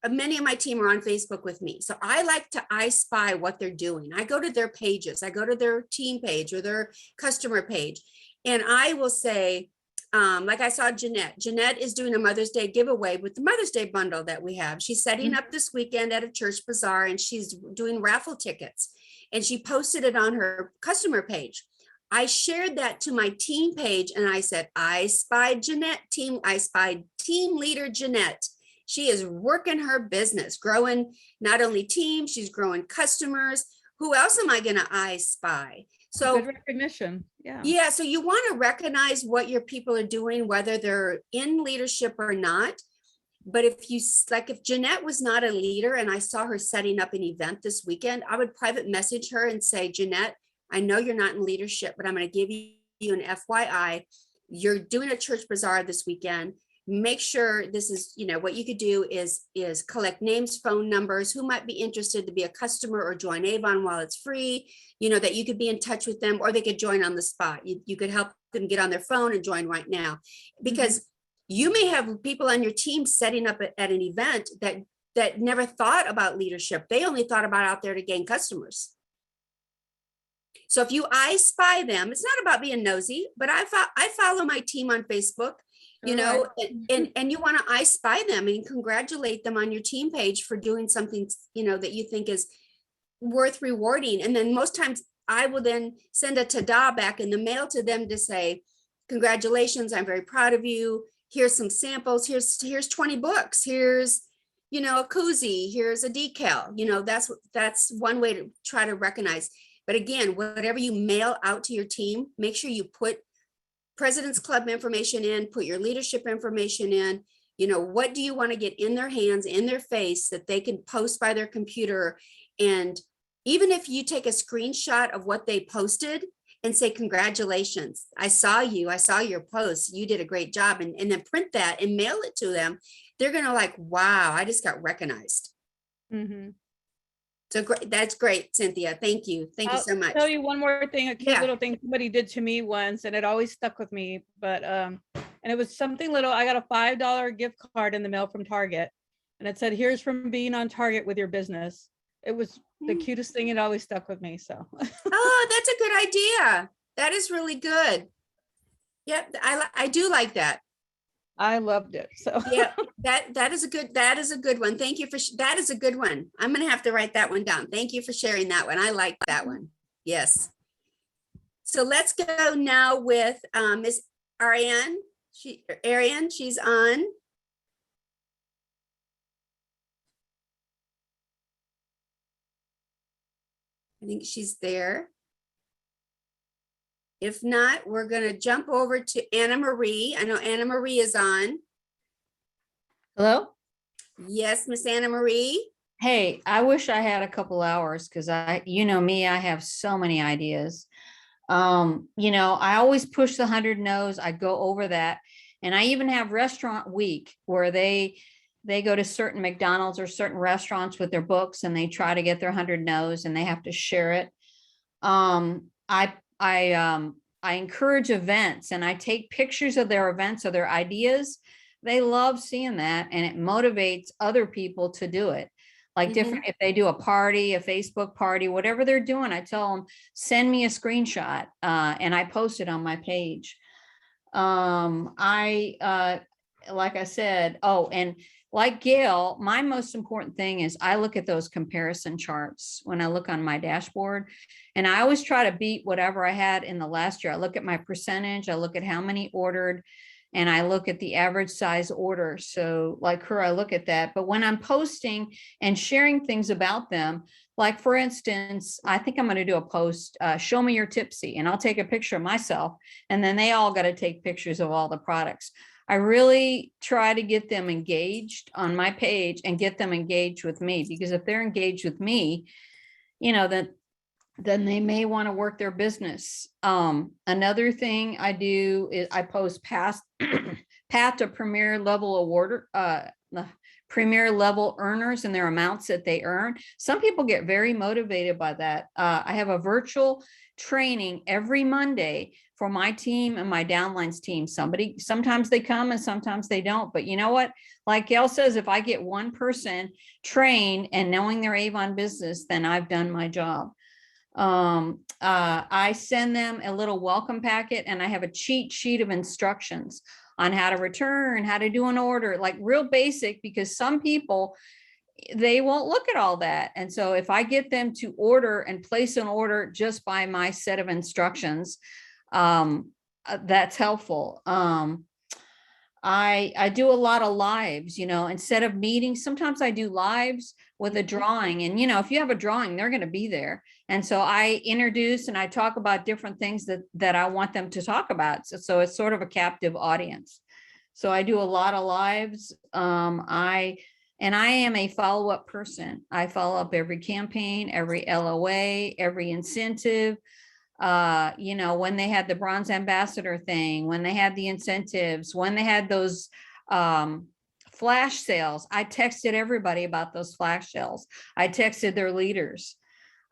many of my team are on Facebook with me. So I like to I Spy what they're doing. I go to their pages, I go to their team page or their customer page, and I will say, like I saw Jeanette is doing a Mother's Day giveaway with the Mother's Day bundle that we have. She's setting up this weekend at a church bazaar and she's doing raffle tickets and she posted it on her customer page. I shared that to my team page and I said, I spied team leader Jeanette. She is working her business, growing not only team, she's growing customers. Who else am I going to I spy? So Good recognition. Yeah. yeah, so you want to recognize what your people are doing, whether they're in leadership or not. But if Jeanette was not a leader and I saw her setting up an event this weekend, I would private message her and say, Jeanette, I know you're not in leadership, but I'm going to give you an FYI. You're doing a church bazaar this weekend. Make sure this is, what you could do is collect names, phone numbers, who might be interested to be a customer or join Avon while it's free, that you could be in touch with them or they could join on the spot. You could help them get on their phone and join right now. Because you may have people on your team setting up at an event that never thought about leadership. They only thought about out there to gain customers. So if you I spy them, it's not about being nosy, but I follow my team on Facebook, and you want to I spy them and congratulate them on your team page for doing something, that you think is worth rewarding. And then most times I will then send a ta-da back in the mail to them to say, congratulations, I'm very proud of you. Here's some samples. Here's 20 books. Here's, a koozie. Here's a decal. That's one way to try to recognize. But again, whatever you mail out to your team, make sure you put President's Club information in, put your leadership information in. What do you want to get in their hands, in their face that they can post by their computer? And even if you take a screenshot of what they posted and say, congratulations, I saw your post, you did a great job, and then print that and mail it to them, they're going to like, wow, I just got recognized. So great. That's great, Cynthia. Thank you. Thank you so much. I'll tell you one more thing, a cute Yeah. little thing somebody did to me once, and it always stuck with me. But and it was something little. I got a $5 gift card in the mail from Target, and it said, "Here's from being on Target with your business." It was the cutest thing. It always stuck with me. So. Oh, that's a good idea. That is really good. Yep, I do like that. I loved it. So. Yeah, that is a good one. Thank you for that is a good one. I'm gonna have to write that one down. Thank you for sharing that one. I like that one. Yes. So let's go now with Miss Ariane. She's on. I think she's there. If not, we're gonna jump over to Anna Marie. I know Anna Marie is on. Hello? Yes, Miss Anna Marie? Hey, I wish I had a couple hours because you know me, I have so many ideas. I always push the 100 no's. I go over that. And I even have restaurant week where they go to certain McDonald's or certain restaurants with their books and they try to get their 100 no's and they have to share it. I encourage events and I take pictures of their events or their ideas. They love seeing that and it motivates other people to do it. Like different, if they do a party, a Facebook party, whatever they're doing, I tell them, send me a screenshot and I post it on my page. Like I said, and like Gail, my most important thing is I look at those comparison charts when I look on my dashboard and I always try to beat whatever I had in the last year. I look at my percentage, I look at how many ordered, and I look at the average size order. So like her, I look at that. But when I'm posting and sharing things about them, like for instance, I think I'm going to do a post, show me your Tipsy, and I'll take a picture of myself. And then they all got to take pictures of all the products. I really try to get them engaged on my page and get them engaged with me, because if they're engaged with me, then they may want to work their business. Another thing I do is I post path to premier level award, premier level earners and their amounts that they earn. Some people get very motivated by that. I have a virtual training every Monday for my team and my downlines team. Sometimes they come and sometimes they don't, but you know what? Like Gail says, if I get one person trained and knowing their Avon business, then I've done my job. I send them a little welcome packet and I have a cheat sheet of instructions on how to return, how to do an order, like real basic, because some people, they won't look at all that. And so if I get them to order and place an order just by my set of instructions, that's helpful. I do a lot of lives, instead of meetings. Sometimes I do lives with a drawing, and if you have a drawing, they're going to be there. And so I introduce and I talk about different things that I want them to talk about. So it's sort of a captive audience. So I do a lot of lives. I am a follow-up person. I follow up every campaign, every LOA, every incentive. When they had the bronze ambassador thing, when they had the incentives, when they had those flash sales, I texted everybody about those flash sales. I texted their leaders.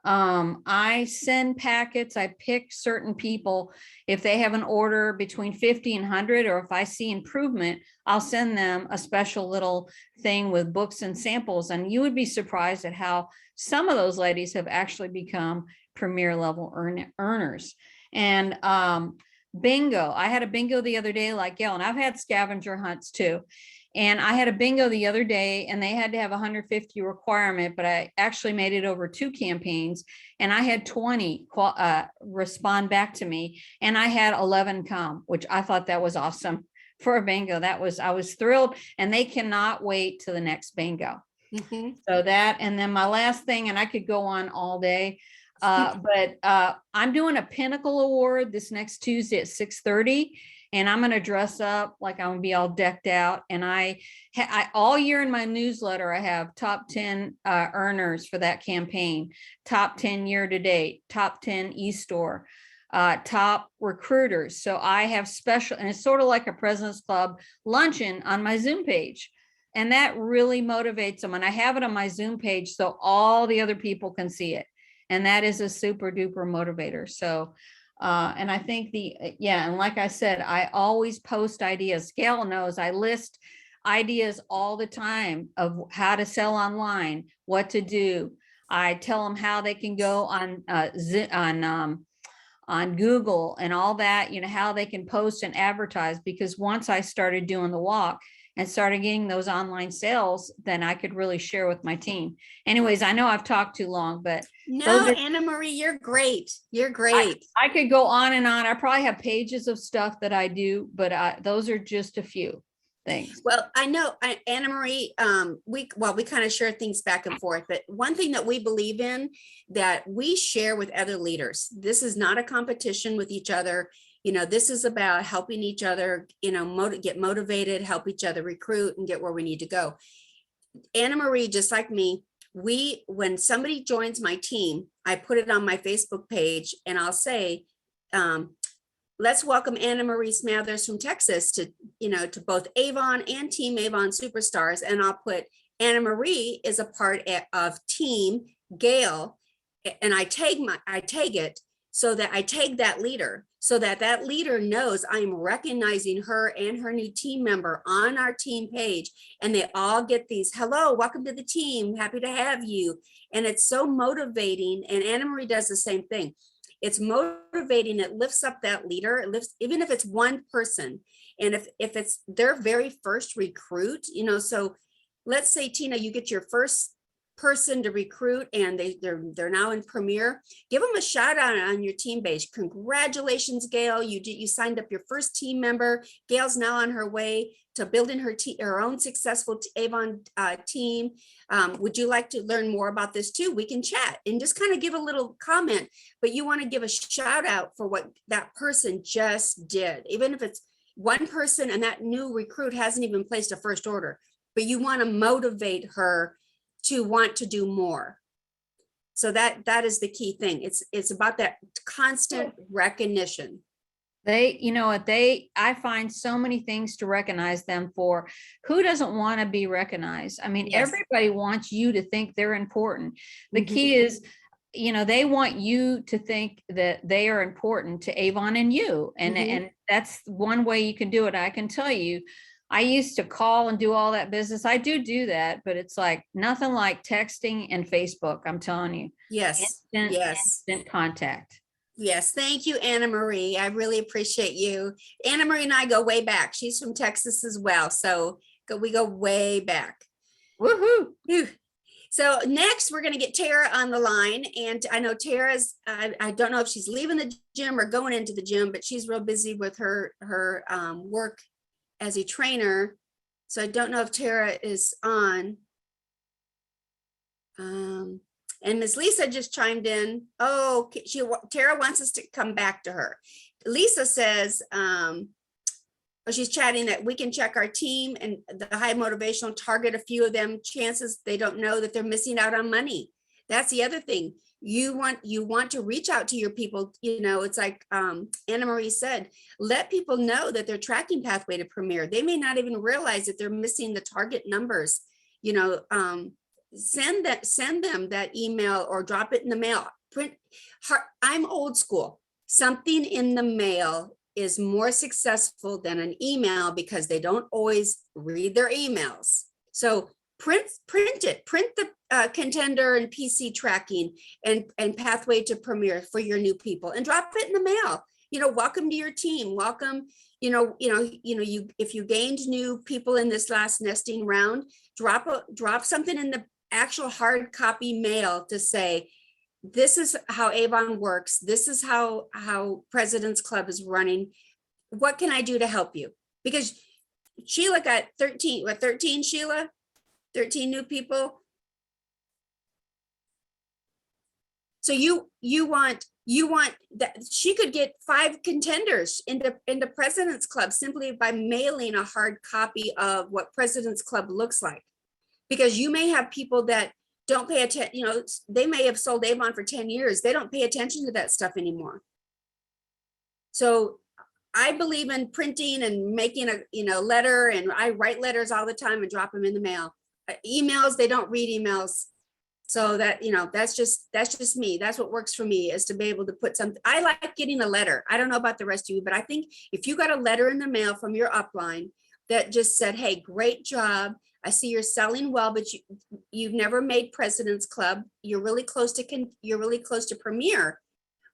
I send packets. I pick certain people. If they have an order between 50 and 100, or if I see improvement, I'll send them a special little thing with books and samples. And you would be surprised at how some of those ladies have actually become premier level earners. And bingo, I had a bingo the other day, like Gail, and I've had scavenger hunts too. And I had a bingo the other day and they had to have 150 requirement, but I actually made it over 2 campaigns and I had 20 respond back to me and I had 11 come, which I thought that was awesome for a bingo. I was thrilled, and they cannot wait to the next bingo. So that, and then my last thing, and I could go on all day, but I'm doing a Pinnacle Award this next Tuesday at 6:30. And I'm going to dress up like I'm going to be all decked out. And I all year in my newsletter, I have top 10 earners for that campaign, top 10 year to date, top 10 eStore, top recruiters. So I have special, and it's sort of like a President's Club luncheon on my Zoom page. And that really motivates them. And I have it on my Zoom page so all the other people can see it. And that is a super duper motivator. So and I think and like I said, I always post ideas. Gail knows I list ideas all the time of how to sell online, what to do. I tell them how they can go on Google and all that, how they can post and advertise, because once I started doing the walk and started getting those online sales, then I could really share with my team. Anyways, I know I've talked too long, but no, Anna Marie, you're great. You're great. I could go on and on. I probably have pages of stuff that I do, but those are just a few. Thanks. Well, I know, Anna Marie, we kind of share things back and forth, but one thing that we believe in, that we share with other leaders. This is not a competition with each other. You know, this is about helping each other, you know, get motivated, help each other recruit and get where we need to go. Anna Marie, just like me, when somebody joins my team, I put it on my Facebook page and I'll say, let's welcome Anna Marie Smathers from Texas to, you know, to both Avon and Team Avon Superstars. And I'll put Anna Marie is a part of Team Gail. And I tag it so that I tag that leader, so that that leader knows I'm recognizing her and her new team member on our team page. And they all get these, hello, welcome to the team, happy to have you. And it's so motivating. And Anna Marie does the same thing. It's motivating. It lifts up that leader. It lifts, even if it's one person. And if it's their very first recruit, you know, so let's say, Tina, you get your first person to recruit and they're now in Premier, give them a shout out on your team page. Congratulations, Gail. You signed up your first team member. Gail's now on her way to building her own successful Avon team. Would you like to learn more about this too? We can chat and just kind of give a little comment, but you want to give a shout out for what that person just did. Even if it's one person and that new recruit hasn't even placed a first order, but you want to motivate her to want to do more. So that is the key thing. It's about that constant recognition. You know what, I find so many things to recognize them for. Who doesn't want to be recognized? I mean, Yes. everybody wants you to think they're important. The Mhm. key is, you know, they want you to think that they are important to Avon and you. And, Mhm. and that's one way you can do it. I can tell you, I used to call and do all that business. I do that, but it's like nothing like texting and Facebook. I'm telling you. Yes, Instant contact. yes. Thank you, Anna Marie. I really appreciate you. Anna Marie and I go way back. She's from Texas as well. So we go way back. Woohoo. Phew. So next we're going to get Tara on the line. And I know Tara's, I don't know if she's leaving the gym or going into the gym, but she's real busy with her work as a trainer. So I don't know if Tara is on. And Ms. Lisa just chimed in. Oh, Tara wants us to come back to her. Lisa says, she's chatting that we can check our team and the high motivational target a few of them. Chances they don't know that they're missing out on money. That's the other thing. You want to reach out to your people. You know, it's like Anna Marie said, let people know that they're tracking Pathway to Premier. They may not even realize that they're missing the target numbers. You know, send them that email or drop it in the mail. I'm old school. Something in the mail is more successful than an email because they don't always read their emails. So print the contender and PC tracking and Pathway to Premier for your new people and drop it in the mail. You know, welcome to your team. Welcome. If you gained new people in this last nesting round, drop something in the actual hard copy mail to say, this is how Avon works. This is how President's Club is running. What can I do to help you? Because Sheila got 13, Sheila? 13 new people. So you want that she could get 5 contenders into President's Club simply by mailing a hard copy of what President's Club looks like. Because you may have people that don't pay attention, you know, they may have sold Avon for 10 years. They don't pay attention to that stuff anymore. So I believe in printing and making a letter, and I write letters all the time and drop them in the mail. Emails, they don't read emails. So that, you know, that's just me. That's what works for me, is to be able to put something. I like getting a letter. I don't know about the rest of you, but I think if you got a letter in the mail from your upline that just said, hey, great job. I see you're selling well, but you've never made President's Club. You're really close to Premier.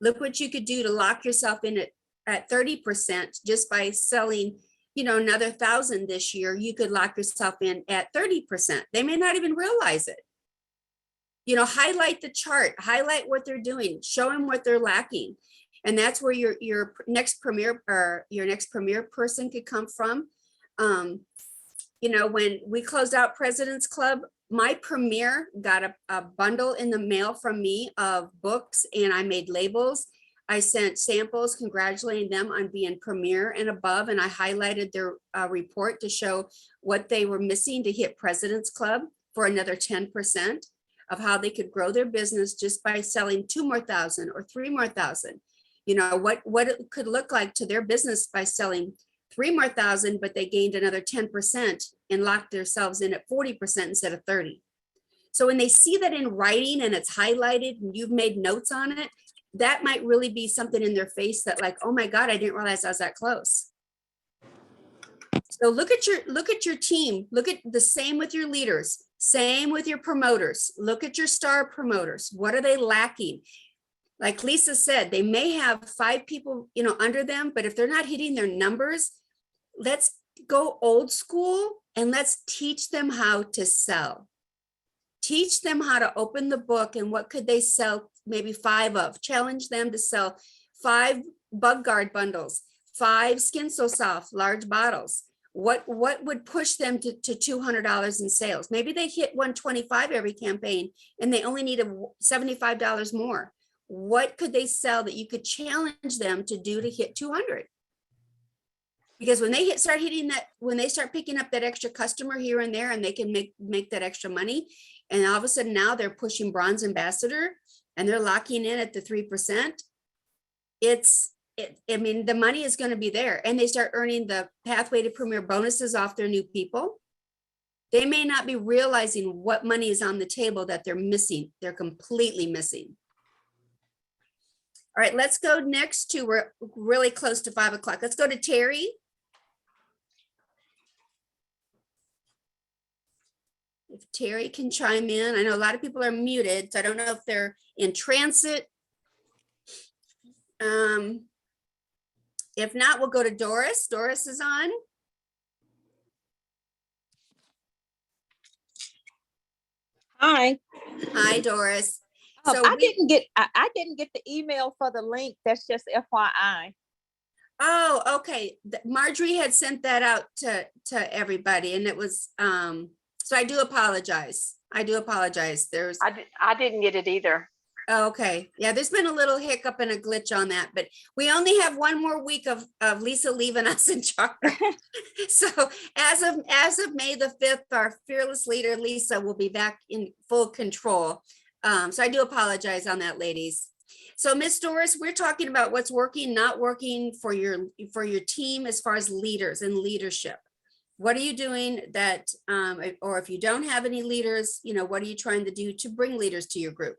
Look what you could do to lock yourself in at 30% just by selling, you know, another 1,000 this year. You could lock yourself in at 30%. They may not even realize it. You know, highlight the chart, highlight what they're doing, show them what they're lacking. And that's where your next Premier person could come from. you know, when we closed out President's Club, my premier got a bundle in the mail from me of books, and I made labels. I sent samples congratulating them on being premier and above, and I highlighted their report to show what they were missing to hit President's Club for another 10% of how they could grow their business just by selling 2,000 more or 3,000 more. You know, what it could look like to their business by selling 3,000 more, but they gained another 10% and locked themselves in at 40% instead of 30. So when they see that in writing and it's highlighted and you've made notes on it, that might really be something in their face that like, oh my God, I didn't realize I was that close. So look at your team. Look at the same with your leaders, same with your promoters. Look at your star promoters. What are they lacking? Like Lisa said, they may have 5 people, you know, under them, but if they're not hitting their numbers, let's go old school and let's teach them how to sell. Teach them how to open the book and what could they sell, maybe 5 of. Challenge them to sell 5 Bug Guard bundles, 5 Skin So Soft large bottles. What would push them to $200 in sales? Maybe they hit 125 every campaign and they only need $75 more. What could they sell that you could challenge them to do to hit 200? Because when they start hitting that, when they start picking up that extra customer here and there, and they can make that extra money, and all of a sudden now they're pushing bronze ambassador and they're locking in at the 3%. I mean, the money is going to be there, and they start earning the Pathway to Premier bonuses off their new people. They may not be realizing what money is on the table that they're missing. They're completely missing. All right, let's go next to, we're really close to 5 o'clock. Let's go to Terry. If Terry can chime in. I know a lot of people are muted, so I don't know if they're in transit. If not, we'll go to Doris. Doris is on. Hi. Hi, Doris. I So didn't get the email for the link. That's just FYI. Oh, okay. Marjorie had sent that out to everybody, and it was, so I do apologize. I do apologize. There's, I didn't get it either. oh, okay. Yeah, there's been a little hiccup and a glitch on that, but we only have 1 more week of Lisa leaving us in charge. So as of May the 5th, our fearless leader, Lisa, will be back in full control. So I do apologize on that, ladies. So Miss Doris, we're talking about what's working, not working for your team as far as leaders and leadership. What are you doing that, or if you don't have any leaders, you know, what are you trying to do to bring leaders to your group?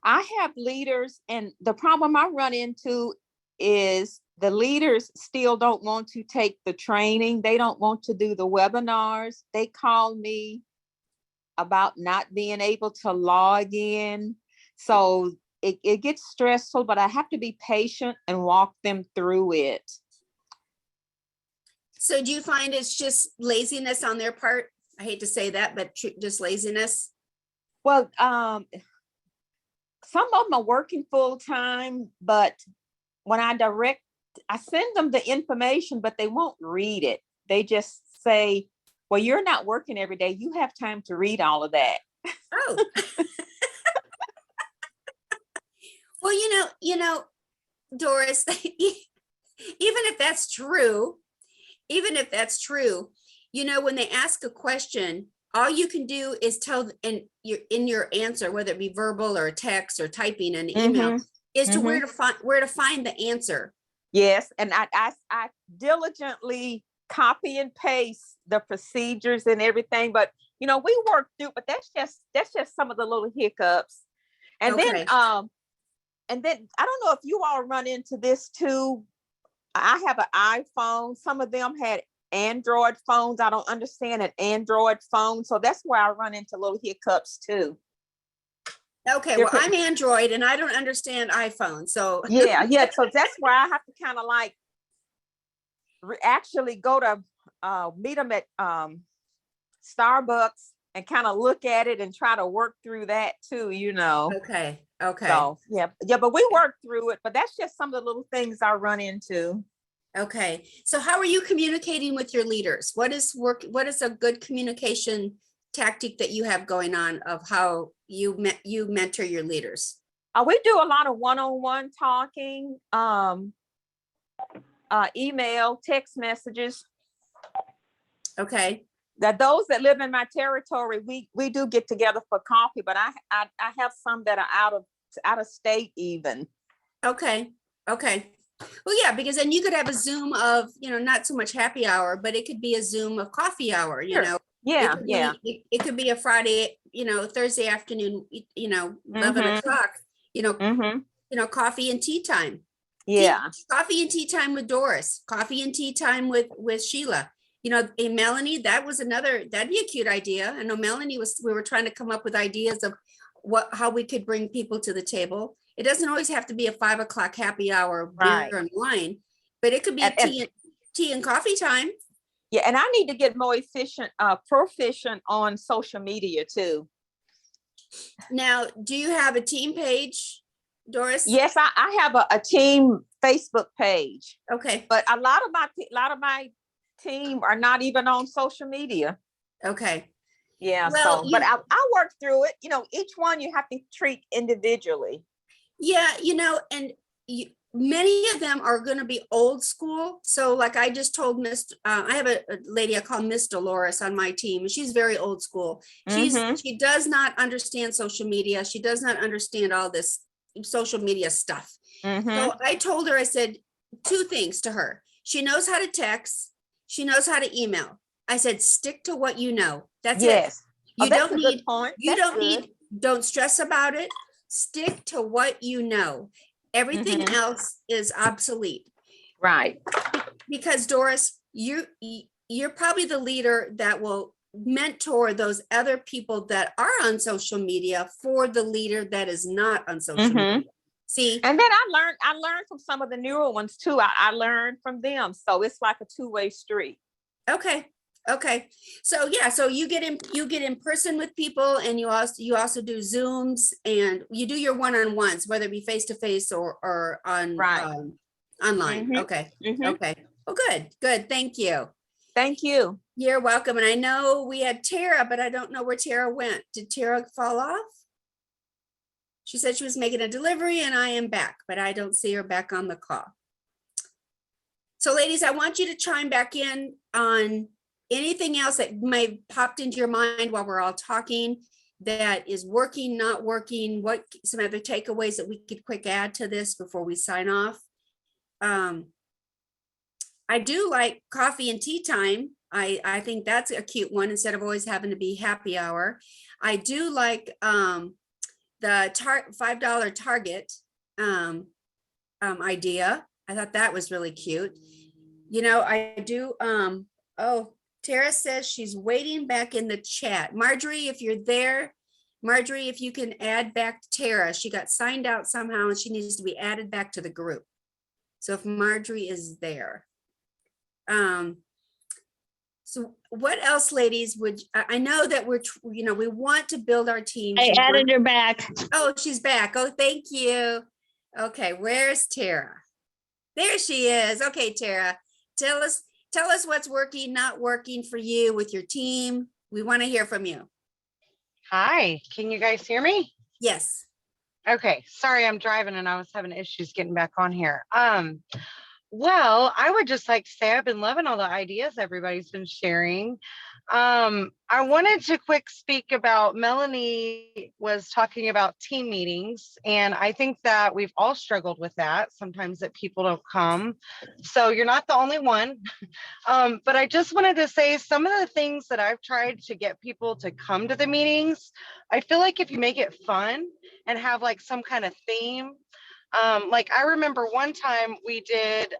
I have leaders, and the problem I run into is the leaders still don't want to take the training. They don't want to do the webinars. They call me about not being able to log in. So it gets stressful, but I have to be patient and walk them through it. So do you find it's just laziness on their part? I hate to say that, but just laziness. Well, some of them are working full time, but when I send them the information, but they won't read it. They just say, well, you're not working every day. You have time to read all of that. Oh. Well, you know, Doris, even if that's true, you know, when they ask a question, all you can do is tell, and you're in your answer, whether it be verbal or text or typing an email, is to where to find the answer. Yes, and I diligently copy and paste the procedures and everything, but you know, we work through, but that's just some of the little hiccups. And Okay. then I don't know if you all run into this too. I have an iPhone. Some of them had Android phones. I don't understand an Android phone. So that's where I run into little hiccups too. Okay, well, I'm Android and I don't understand iPhone, so. Yeah. So that's where I have to kind of like actually go to meet them at Starbucks and kind of look at it and try to work through that too, you know. Okay. So yeah, but we work through it, but that's just some of the little things I run into. Okay, so how are you communicating with your leaders? What is a good communication tactic that you have going on of how you mentor your leaders? We do a lot of one-on-one talking, email, text messages. Okay, That those that live in my territory, we do get together for coffee, but I have some that are out of state even. okay, okay. Well, yeah, because then you could have a Zoom of, not so much happy hour, but it could be a Zoom of coffee hour, Sure. It Yeah, could yeah. be- It could be a Friday, Thursday afternoon, 11 Mhm. o'clock, Mm-hmm. coffee and tea time. Yeah. Coffee and tea time with Doris, coffee and tea time with Sheila. And Melanie, that'd be a cute idea. I know Melanie we were trying to come up with ideas of how we could bring people to the table. It doesn't always have to be a 5 o'clock happy hour Right. beer and wine, but it could be And- tea and coffee time. Yeah, and I need to get more proficient on social media too. Now, do you have a team page, Doris? Yes, I have a team Facebook page, Okay, but a lot of my team are not even on social media. okay. Yeah, Well, but I work through it. Each one you have to treat individually. Yeah, and many of them are going to be old school. So like I just told I have a lady I call Miss Dolores on my team, and she's very old school. Mhm. She does not understand social media. She does not understand all this social media stuff. Mhm. So I told her, I said two things to her. She knows how to text. She knows how to email. I said, stick to what you know. That's it. Yes. You That's don't a good need, point. you That's don't good. need, don't stress about it. Stick to what you know. Everything Mhm. else is obsolete. Right. Because Doris, you're probably the leader that will mentor those other people that are on social media for the leader that is not on social Mhm. media. See, And then I learned from some of the newer ones too. I learned from them. So it's like a two-way street. okay. Okay. So yeah, so you get in person with people, and you also do Zooms, and you do your one-on-ones, whether it be face to face or on Right. online. Mhm. Okay. Mhm. Okay. Oh, good. Thank you. Thank you. You're welcome. And I know we had Tara, but I don't know where Tara went. Did Tara fall off? She said she was making a delivery, and I am back, but I don't see her back on the call. So ladies, I want you to chime back in on anything else that may have popped into your mind while we're all talking that is working, not working, what some other takeaways that we could quick add to this before we sign off. I do like coffee and tea time. I think that's a cute one instead of always having to be happy hour. I do like the $5 Target idea. I thought that was really cute. I do. Oh, Tara says she's waiting back in the chat. Marjorie, if you're there, Marjorie, if you can add back Tara, she got signed out somehow and she needs to be added back to the group. So if Marjorie is there. So what else, ladies, I know that we want to build our team. I added her back. Oh, she's back. Oh, thank you. Okay, where's Tara? There she is. Okay, Tara, tell us what's working, not working for you with your team. We want to hear from you. Hi, can you guys hear me? Yes. Okay, sorry, I'm driving and I was having issues getting back on here. Well, I would just like to say I've been loving all the ideas everybody's been sharing. I wanted to quick speak about Melanie was talking about team meetings, and I think that we've all struggled with that sometimes, that people don't come. So you're not the only one. But I just wanted to say some of the things that I've tried to get people to come to the meetings. I feel like if you make it fun and have like some kind of theme, like I remember one time we did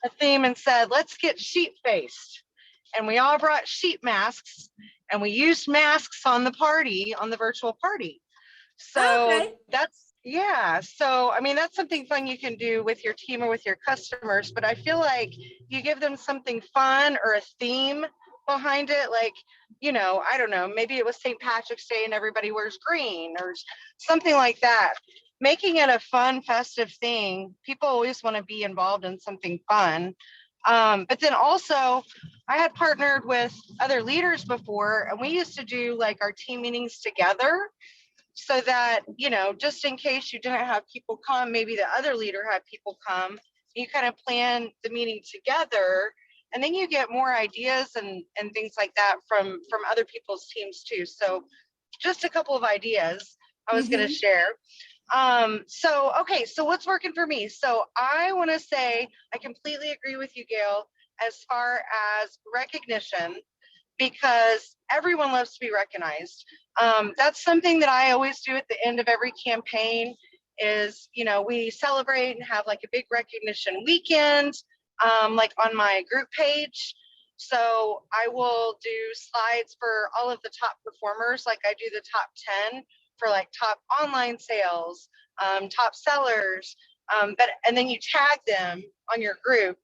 a theme and said, let's get sheep faced. And we all brought sheep masks and we used masks on the virtual party. So Okay. So, I mean, that's something fun you can do with your team or with your customers, but I feel like you give them something fun or a theme behind it. Like, I don't know, maybe it was St. Patrick's Day and everybody wears green or something like that. making it a fun, festive thing. People always want to be involved in something fun. But then also, I had partnered with other leaders before, and we used to do like our team meetings together so that, you know, just in case you didn't have people come, maybe the other leader had people come, you kind of plan the meeting together, and then you get more ideas and things like that from other people's teams too. So just a couple of ideas I was going to share. So, okay, so what's working for me? So I want to say, I completely agree with you, Gail, as far as recognition, because everyone loves to be recognized. That's something that I always do at the end of every campaign is, you know, we celebrate and have like a big recognition weekend, like on my group page. So I will do slides for all of the top performers, like I do the top 10 for like top online sales, top sellers, and then you tag them on your group.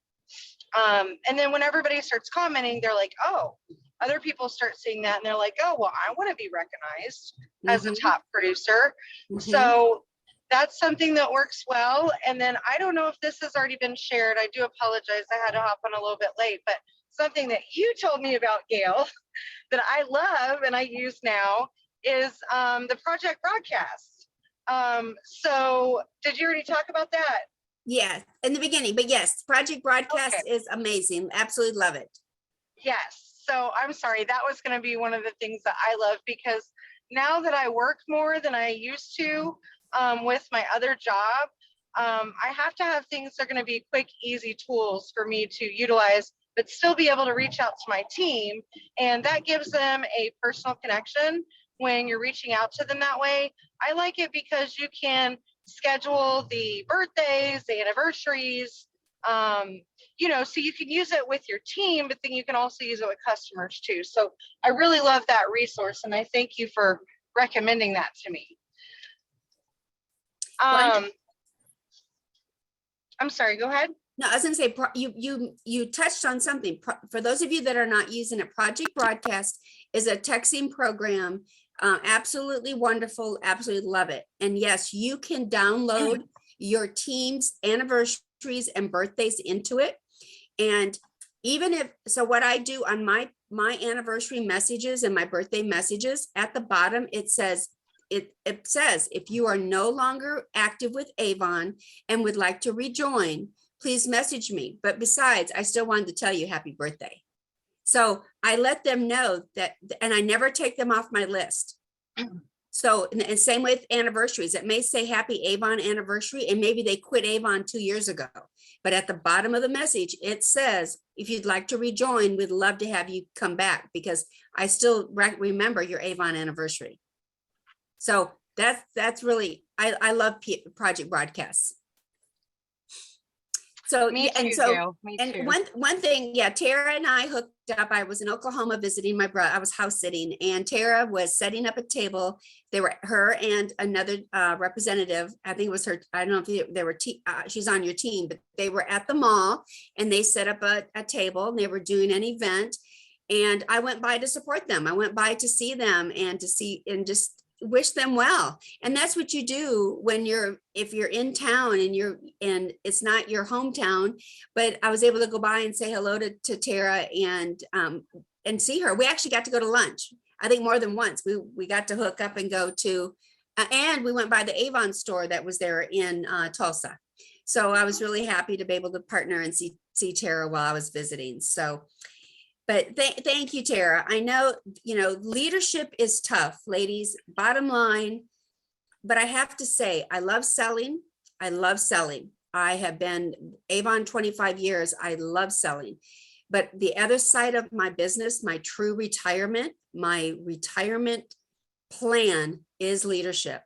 And then when everybody starts commenting, they're like, oh, other people start seeing that and they're like, oh, well, I want to be recognized as a top producer. So that's something that works well. And then I don't know if this has already been shared. I do apologize. I had to hop on a little bit late, but something that you told me about, Gail, that I love and I use now is the project broadcast. So did you already talk about that? Yeah, in the beginning, but yes, Project Broadcast is amazing. Absolutely love it. Yes. So I'm sorry, that was going to be one of the things that I love, because now that I work more than I used to with my other job, I have to have things that are going to be quick, easy tools for me to utilize, but still be able to reach out to my team. And that gives them a personal connection when you're reaching out to them that way. I like it because you can schedule the birthdays, the anniversaries, you know, so you can use it with your team, but then you can also use it with customers too. So I really love that resource, and I thank you for recommending that to me. I'm sorry, go ahead. No, I was gonna say, you touched on something. For those of you that are not using it, Project Broadcast is a texting program. Absolutely wonderful, absolutely love it. And yes, you can download your team's anniversaries and birthdays into it. And even if, so what I do on my anniversary messages and my birthday messages, at the bottom, it says, if you are no longer active with Avon and would like to rejoin, please message me. But besides, I still wanted to tell you happy birthday. So I let them know that, and I never take them off my list. So, and same with anniversaries, it may say happy Avon anniversary, and maybe they quit Avon 2 years ago. But at the bottom of the message, it says, if you'd like to rejoin, we'd love to have you come back, because I still remember your Avon anniversary. So that's really, I love Project Broadcasts. So, Me and too, so, Gail. Me and too. one thing, yeah, Tara and I hooked up. I was in Oklahoma visiting my brother. I was house sitting, and Tara was setting up a table. They were, her and another representative, I think it was her, I don't know if they were, she's on your team, but they were at the mall and they set up a table and they were doing an event. And I went by to support them. I went by to see them and to see, and just wish them well. And that's what you do when if you're in town and it's not your hometown. But I was able to go by and say hello to Tara and see her. We actually got to go to lunch, I think more than once. We got to hook up and go to, and we went by the Avon store that was there in Tulsa. So I was really happy to be able to partner and see Tara while I was visiting. So, but thank you, Tara. I know, leadership is tough, ladies, bottom line. But I have to say, I love selling. I love selling. I have been Avon 25 years. I love selling. But the other side of my business, my true retirement, my retirement plan is leadership.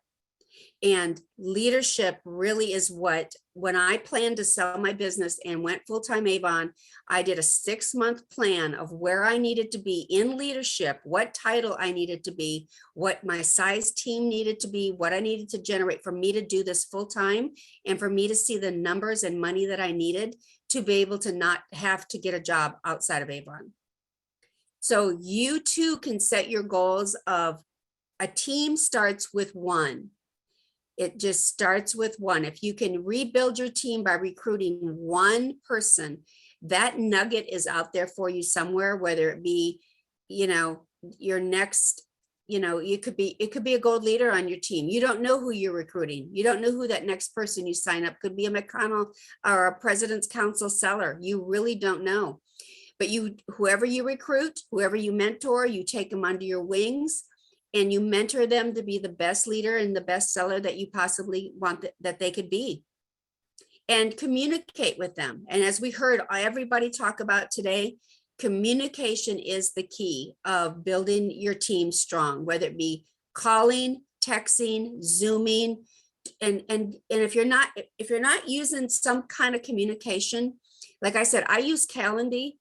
And leadership really is when I planned to sell my business and went full-time Avon, I did a 6-month plan of where I needed to be in leadership, what title I needed to be, what my size team needed to be, what I needed to generate for me to do this full-time, and for me to see the numbers and money that I needed to be able to not have to get a job outside of Avon. So you too can set your goals of, a team starts with one. It just starts with one. If you can rebuild your team by recruiting one person, that nugget is out there for you somewhere, whether it be, you know, your next, you know, it could be a gold leader on your team. You don't know who you're recruiting. You don't know who that next person you sign up could be, a McConnell or a President's Council seller. You really don't know. But whoever you recruit, whoever you mentor, you take them under your wings and you mentor them to be the best leader and the best seller that you possibly want that they could be. And communicate with them. And as we heard everybody talk about today, communication is the key of building your team strong, whether it be calling, texting, Zooming. And if you're not using some kind of communication, like I said, I use Calendly.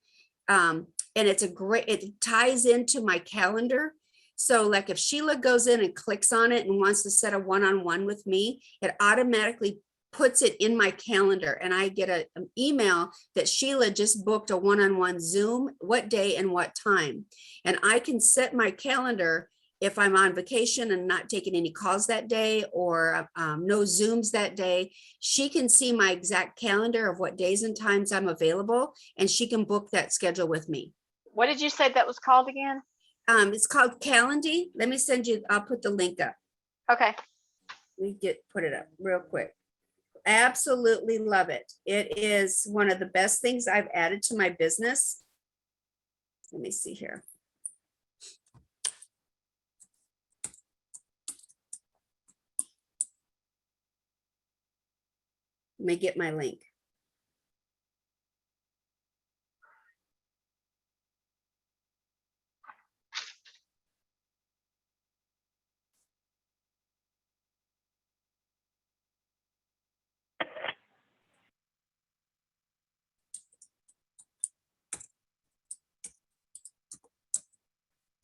And it ties into my calendar. So like if Sheila goes in and clicks on it and wants to set a one-on-one with me, it automatically puts it in my calendar and I get an email that Sheila just booked a one-on-one Zoom, what day and what time. And I can set my calendar if I'm on vacation and not taking any calls that day or no Zooms that day. She can see my exact calendar of what days and times I'm available and she can book that schedule with me. What did you say that was called again? It's called Calendly. Let me send you, I'll put the link up. Okay. Put it up real quick. Absolutely love it. It is one of the best things I've added to my business. Let me see here. Let me get my link.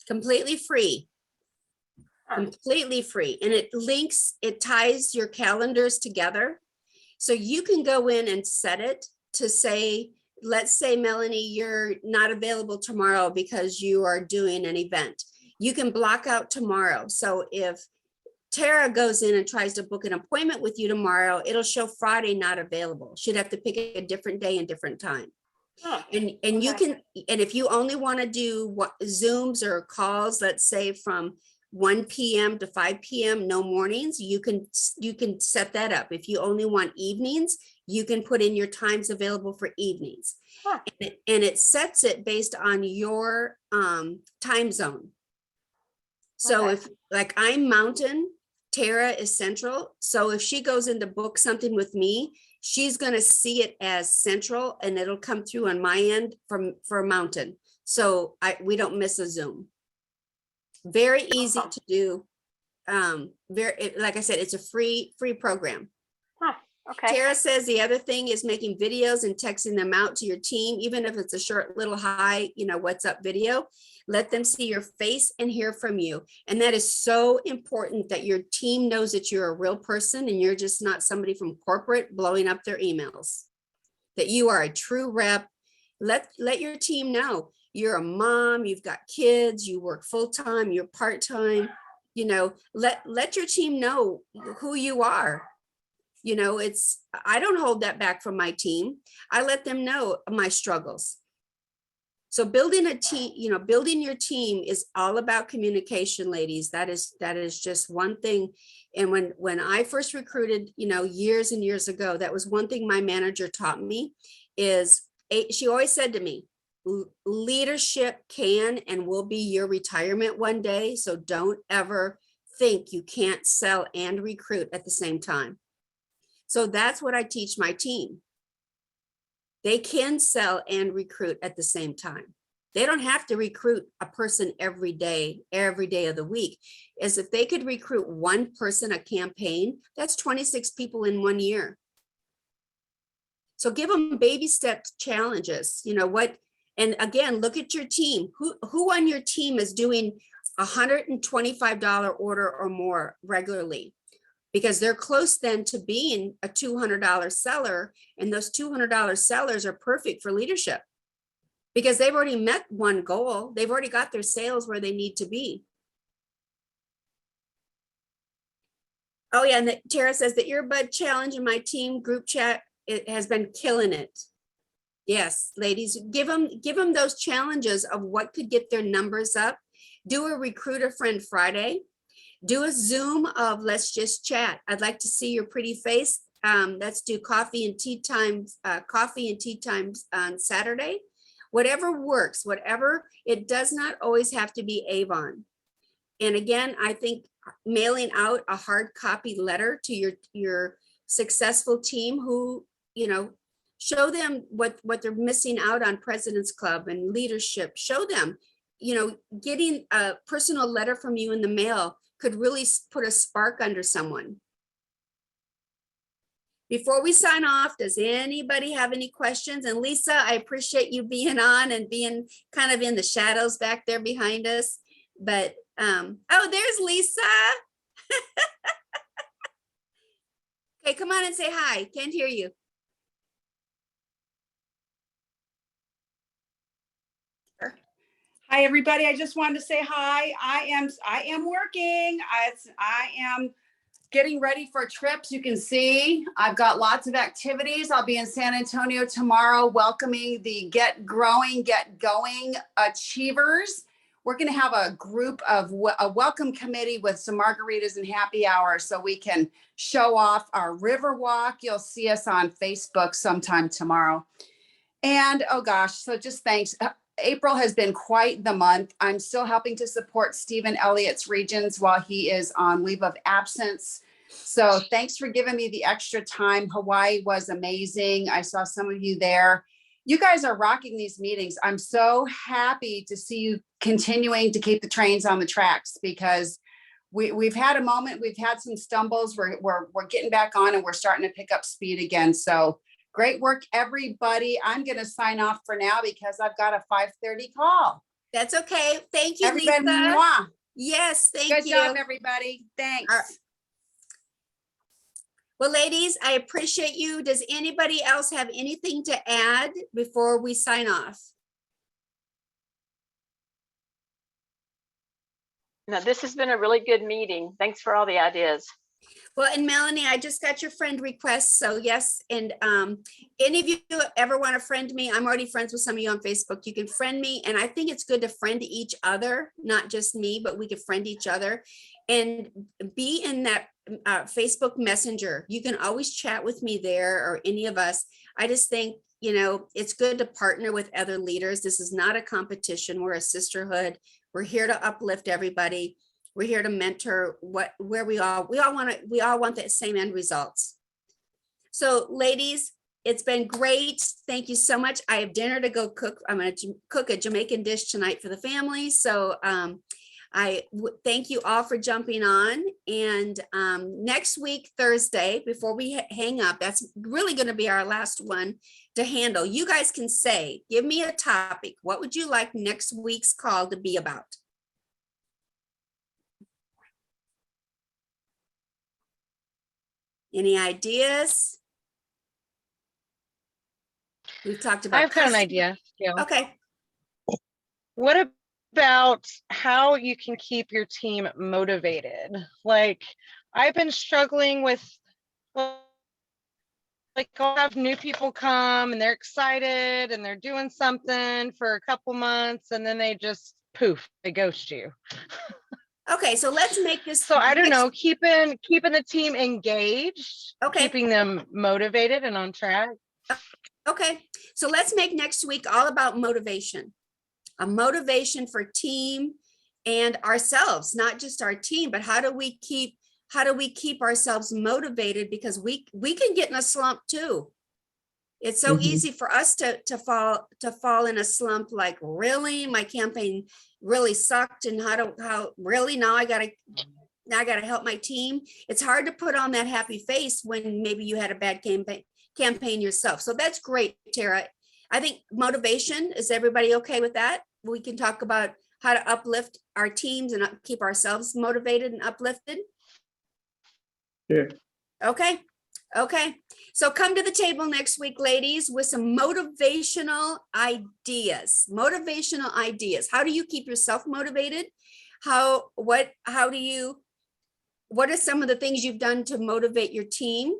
Completely free. Completely free. And it ties your calendars together. So you can go in and set it to say, let's say, Melanie, you're not available tomorrow because you are doing an event. You can block out tomorrow. So if Tara goes in and tries to book an appointment with you tomorrow, it'll show Friday not available. She'd have to pick a different day and different time. Huh. And you can, and if you only want to do Zooms or calls, let's say from 1 p.m. to 5 p.m., no mornings, you can set that up. If you only want evenings, you can put in your times available for evenings. Huh. And it sets it based on your time zone. So Okay. if like I'm Mountain, Tara is Central. So if she goes in to book something with me, she's going to see it as Central and it'll come through on my end for Mountain. So we don't miss a Zoom. Very easy Awesome. to do. Like I said, it's a free program. Huh. Okay. Tara says the other thing is making videos and texting them out to your team, even if it's a short little hi, what's up video. Let them see your face and hear from you. And that is so important that your team knows that you're a real person and you're just not somebody from corporate blowing up their emails. That you are a true rep. Let your team know you're a mom, you've got kids, you work full-time, you're part-time. Let your team know who you are. I don't hold that back from my team. I let them know my struggles. So building a team, building your team is all about communication, ladies. That is just one thing. And when I first recruited, years and years ago, that was one thing my manager taught me is she always said to me, leadership can and will be your retirement one day. So don't ever think you can't sell and recruit at the same time. So that's what I teach my team. They can sell and recruit at the same time. They don't have to recruit a person every day of the week. As if they could recruit one person a campaign, that's 26 people in 1 year. So give them baby step challenges. And again, look at your team. Who on your team is doing $125 order or more regularly? Because they're close then to being a $200 seller, and those $200 sellers are perfect for leadership because they've already met one goal. They've already got their sales where they need to be. Oh, yeah, and Tara says the earbud challenge in my team group chat, it has been killing it. Yes, ladies, give them those challenges of what could get their numbers up. Do a recruit a friend Friday. Do a Zoom of let's just chat. I'd like to see your pretty face. Let's do coffee and tea times on Saturday. Whatever works, whatever, it does not always have to be Avon. And again, I think mailing out a hard copy letter to your successful team who, show them what they're missing out on President's Club and leadership. Show them, getting a personal letter from you in the mail could really put a spark under someone. Before we sign off, does anybody have any questions? And Lisa, I appreciate you being on and being kind of in the shadows back there behind us. But, oh, there's Lisa. Okay, come on and say hi. Can't hear you. Hi, everybody. I just wanted to say hi. I am working. I am getting ready for trips. You can see I've got lots of activities. I'll be in San Antonio tomorrow welcoming the Get Growing, Get Going Achievers. We're going to have a group of a welcome committee with some margaritas and happy hour so we can show off our river walk. You'll see us on Facebook sometime tomorrow. And oh gosh, so just thanks. April has been quite the month. I'm still helping to support Stephen Elliott's Regions while he is on leave of absence. So thanks for giving me the extra time. Hawaii was amazing. I saw some of you there. You guys are rocking these meetings. I'm so happy to see you continuing to keep the trains on the tracks because we've had a moment, we've had some stumbles. We're getting back on and we're starting to pick up speed again. So great work, everybody. I'm going to sign off for now because I've got a 5:30 call. That's okay. Thank you, Everybody, Lisa. mwah. Yes, thank Good you. job, everybody. Thanks. All right. Well, ladies, I appreciate you. Does anybody else have anything to add before we sign off? No, this has been a really good meeting. Thanks for all the ideas. Well, and Melanie, I just got your friend request. So yes, and any of you ever want to friend me, I'm already friends with some of you on Facebook. You can friend me. And I think it's good to friend each other, not just me, but we can friend each other and be in that Facebook Messenger. You can always chat with me there or any of us. I just think, it's good to partner with other leaders. This is not a competition. We're a sisterhood. We're here to uplift everybody. We're here to mentor where we all want the same end results. So ladies, it's been great. Thank you so much. I have dinner to go cook. I'm going to cook a Jamaican dish tonight for the family. So I thank you all for jumping on. And next week, Thursday, before we hang up, that's really going to be our last one to handle. You guys can say, give me a topic. What would you like next week's call to be about? Any ideas? We've talked about. I've got an idea. Yeah. Okay. What about how you can keep your team motivated? Like, I've been struggling with, like, I'll have new people come and they're excited and they're doing something for a couple months and then they just poof, they ghost you. Okay, so let's make this. So I don't know, keeping the team engaged, Okay. keeping them motivated and on track. Okay, so let's make next week all about motivation. A motivation for team and ourselves, not just our team, but how do we keep ourselves motivated? Because we can get in a slump too. It's so easy for us to fall in a slump, like, really, my campaign really sucked, and how really now I gotta help my team. It's hard to put on that happy face when maybe you had a bad campaign yourself. So that's great, Tara. I think motivation, is everybody okay with that? We can talk about how to uplift our teams and keep ourselves motivated and uplifted. Yeah. Okay. Okay, so come to the table next week, ladies, with some motivational ideas. Motivational ideas. How do you keep yourself motivated? How do you what are some of the things you've done to motivate your team?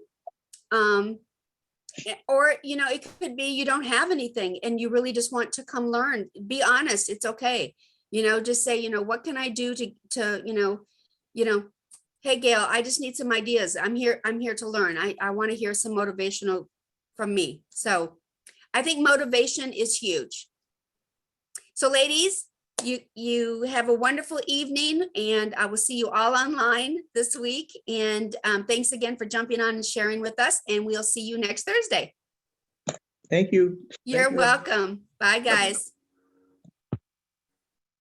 Or, it could be you don't have anything and you really just want to come learn. Be honest, it's okay. Just say, what can I do to, hey, Gail, I just need some ideas. I'm here to learn. I want to hear some motivational from me. So I think motivation is huge. So ladies, you have a wonderful evening, and I will see you all online this week. And thanks again for jumping on and sharing with us, and we'll see you next Thursday. Thank you. You're Thank you. welcome. Bye, guys.